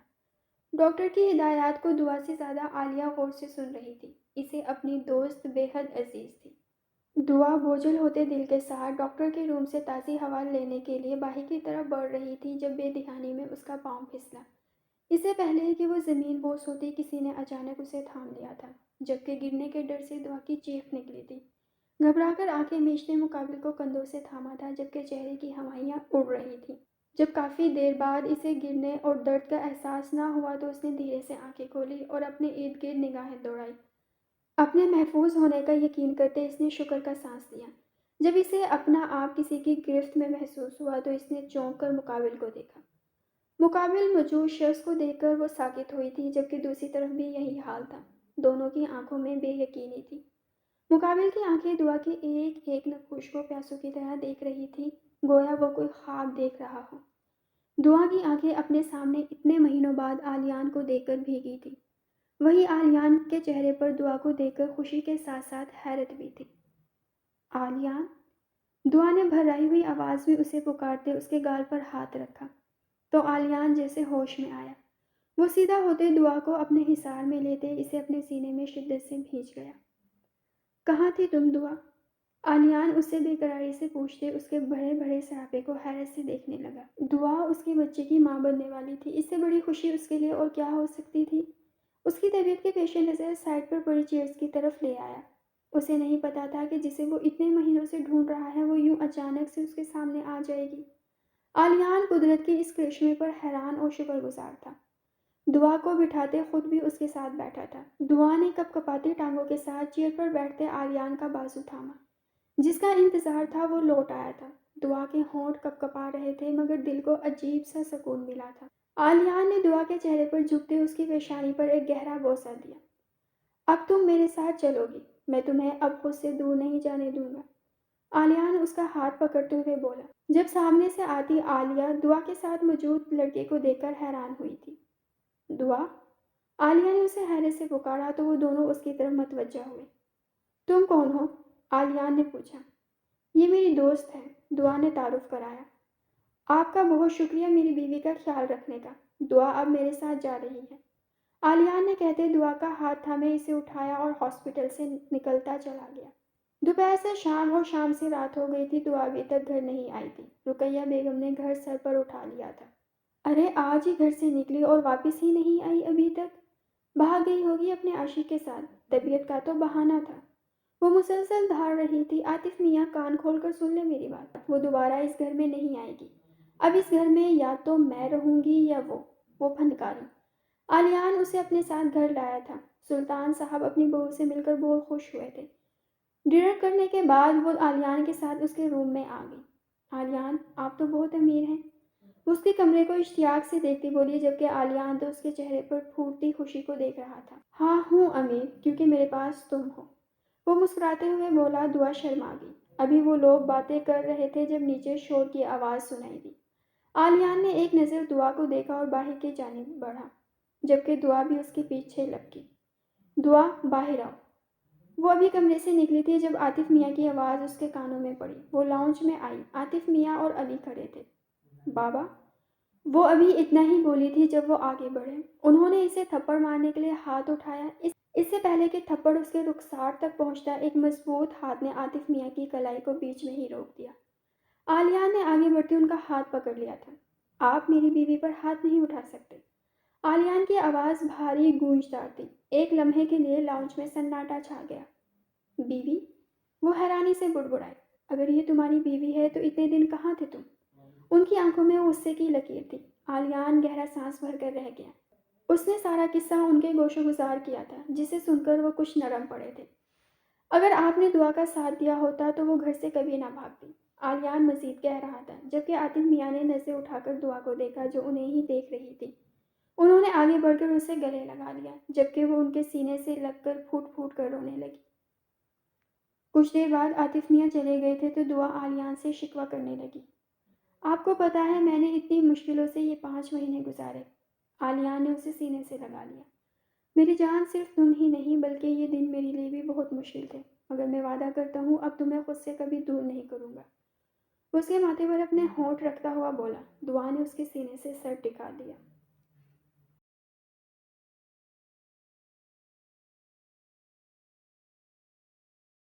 ڈاکٹر کی ہدایات کو دعا سے زیادہ عالیہ غور سے سن رہی تھی، اسے اپنی دوست بے حد عزیز تھی۔ دعا بوجھل ہوتے دل کے ساتھ ڈاکٹر کے روم سے تازی ہوا لینے کے لیے باہر کی طرف بڑھ رہی تھی جب بے دھیانی میں اس کا پاؤں پھسلا۔ اس سے پہلے کہ وہ زمین بوس ہوتی کسی نے اچانک اسے تھام لیا تھا، جبکہ گرنے کے ڈر سے دعا کی چیخ نکلی تھی۔ گھبرا کر آنکھیں میچتے مقابل کو کندھوں سے تھاما تھا جبکہ چہرے کی ہوائیاں اڑ رہی تھیں۔ جب کافی دیر بعد اسے گرنے اور درد کا احساس نہ ہوا تو اس نے دھیرے سے آنکھیں کھولی اور اپنے ارد گرد نگاہیں دوڑائی۔ اپنے محفوظ ہونے کا یقین کرتے اس نے شکر کا سانس لیا۔ جب اسے اپنا آپ کسی کی گرفت میں محسوس ہوا تو اس نے چونک کر مقابل کو دیکھا۔ مقابل موجود شخص کو دیکھ کر وہ ساکت ہوئی تھی جبکہ دوسری طرف بھی یہی حال تھا، دونوں کی آنکھوں میں بے یقینی تھی۔ مقابل کی آنکھیں دعا کے ایک ایک نقوش کو پیاسوں کی طرح دیکھ رہی تھی، گویا وہ کوئی خواب دیکھ رہا ہو۔ دعا کی آنکھیں اپنے سامنے اتنے مہینوں بعد آلیان کو دیکھ کر بھیگی تھی۔ وہی آلیان کے چہرے پر دعا کو دیکھ کر خوشی کے ساتھ ساتھ حیرت بھی تھی۔ آلیان؟ دعا نے بھرائی ہوئی آواز میں اسے پکارتے اس کے گال پر ہاتھ رکھا تو آلیان جیسے ہوش میں آیا۔ وہ سیدھا ہوتے دعا کو اپنے حصار میں لیتے اسے اپنے سینے میں شدت سے بھینچ گیا۔ کہاں تھی تم دعا؟ آلیان اس سے بے قراری سے پوچھتے اس کے بڑے بڑے سراپے کو حیرت سے دیکھنے لگا۔ دعا اس کے بچے کی ماں بننے والی تھی، اس سے بڑی خوشی اس کے لیے اور کیا ہو سکتی تھی؟ اس کی طبیعت کے پیش نظر سائڈ پر پڑی چیئرز کی طرف لے آیا۔ اسے نہیں پتا تھا کہ جسے وہ اتنے مہینوں سے ڈھونڈ رہا ہے وہ یوں اچانک سے اس کے سامنے آ جائے گی۔ آلیان قدرت کے اس کرشمے پر حیران اور شکر گزار تھا۔ دعا کو بٹھاتے خود بھی اس کے ساتھ بیٹھا تھا۔ دعا نے کپ کپاتی ٹانگوں کے ساتھ چیئر پر بیٹھتے آلیان کا بازو تھاما۔ جس کا انتظار تھا وہ لوٹ آیا تھا۔ دعا کے ہونٹ کپ کپا رہے تھے مگر دل کو عجیب سا سکون ملا تھا۔ آلیان نے دعا کے چہرے پر جھکتے اس کی پیشانی پر ایک گہرا بوسہ دیا۔ اب تم میرے ساتھ چلو گی، میں تمہیں اب خود سے دور نہیں جانے دوں گا۔ آلیان اس کا ہاتھ پکڑتے ہوئے بولا، جب سامنے سے آتی عالیہ دعا کے ساتھ موجود لڑکے کو دیکھ کر حیران ہوئی تھی۔ دعا؟ عالیہ نے اسے حیرت سے پکارا تو وہ دونوں اس کی طرف متوجہ ہوئے۔ تم کون ہو؟ آلیان نے پوچھا۔ یہ میری دوست ہے، دعا نے تعارف کرایا۔ آپ کا بہت شکریہ میری بیوی کا خیال رکھنے کا، دعا اب میرے ساتھ جا رہی ہے۔ آلیان نے کہتے دعا کا ہاتھ تھامے اسے اٹھایا اور ہاسپٹل سے نکلتا چلا گیا۔ دوپہر سے شام اور شام سے رات ہو گئی تھی، دعا ابھی تک گھر نہیں آئی تھی۔ رقیہ بیگم نے گھر سر پر اٹھا لیا تھا۔ ارے آج ہی گھر سے نکلی اور واپس ہی نہیں آئی ابھی تک؟ بھاگ گئی ہوگی اپنے عاشق کے ساتھ، طبیعت کا تو بہانہ تھا۔ وہ مسلسل دھاڑ رہی تھی، عاطف میاں کان کھول کر سن لے میری بات، وہ دوبارہ اس گھر میں نہیں آئے گی۔ اب اس گھر میں یا تو میں رہوں گی یا وہ پھنکاری۔ آلیان اسے اپنے ساتھ گھر لایا تھا۔ سلطان صاحب اپنی بہو سے مل کر بہت خوش ہوئے تھے۔ ڈنر کرنے کے بعد وہ آلیان کے ساتھ اس کے روم میں آ گئی۔ آلیان، آپ تو بہت امیر ہیں۔ وہ اس کے کمرے کو اشتیاق سے دیکھتی بولی، جبکہ عالیان تو اس کے چہرے پر پھوٹتی خوشی کو دیکھ رہا تھا۔ ہاں ہوں امی، کیونکہ میرے پاس تم ہو، وہ مسکراتے ہوئے بولا۔ دعا شرما گئی۔ ابھی وہ لوگ باتیں کر رہے تھے جب نیچے شور کی آواز سنائی دی۔ عالیان نے ایک نظر دعا کو دیکھا اور باہر کی جانب بڑھا، جبکہ دعا بھی اس کے پیچھے لپکی۔ دعا، باہر آؤ۔ وہ ابھی کمرے سے نکلی تھی جب عاطف میاں کی آواز اس کے کانوں میں پڑی۔ وہ لاؤنج میں آئی۔ عاطف میاں اور علی کھڑے تھے۔ بابا، وہ ابھی اتنا ہی بولی تھی جب وہ آگے بڑھے۔ انہوں نے اسے تھپڑ مارنے کے لیے ہاتھ اٹھایا۔ اس سے پہلے کہ تھپڑ اس کے رخسار تک پہنچتا، ایک مضبوط ہاتھ نے عاطف میاں کی کلائی کو بیچ میں ہی روک دیا۔ عالیہ نے آگے بڑھتے ان کا ہاتھ پکڑ لیا تھا۔ آپ میری بیوی پر ہاتھ نہیں اٹھا سکتے۔ عالیان کی آواز بھاری گونجدار تھی۔ ایک لمحے کے لیے لاؤنج میں سناٹا چھا گیا۔ بیوی؟ وہ حیرانی سے بڑبڑائے۔ اگر یہ تمہاری بیوی ہے تو اتنے دن کہاں تھے تم؟ ان کی آنکھوں میں غصے کی لکیر تھی۔ عالیان گہرا سانس بھر کر رہ گیا۔ اس نے سارا قصہ ان کے گوشو گزار کیا تھا، جسے سن کر وہ کچھ نرم پڑے تھے۔ اگر آپ نے دعا کا ساتھ دیا ہوتا تو وہ گھر سے کبھی نہ بھاگتی، عالیان مزید کہہ رہا تھا، جبکہ عاطف میاں نے نظریں اٹھا کر دعا کو دیکھا جو انہیں ہی دیکھ رہی تھی۔ انہوں نے آگے بڑھ کر اسے گلے لگا لیا، جبکہ وہ ان کے سینے سے لگ کر پھوٹ پھوٹ کر رونے لگی۔ کچھ دیر بعد عاطف میاں چلے گئے تھے تو دعا عالیان سے شکوہ کرنے لگی۔ آپ کو پتا ہے میں نے اتنی مشکلوں سے یہ 5 مہینے گزارے۔ عالیان نے اسے سینے سے لگا لیا۔ میری جان، صرف تم ہی نہیں بلکہ یہ دن میرے لیے بھی بہت مشکل تھے، مگر میں وعدہ کرتا ہوں اب تمہیں خود سے کبھی دور نہیں کروں گا۔ وہ اس کے ماتھے پر اپنے ہونٹ رکھتا ہوا بولا۔ دعا نے اس کے سینے سے سر ٹکا دیا۔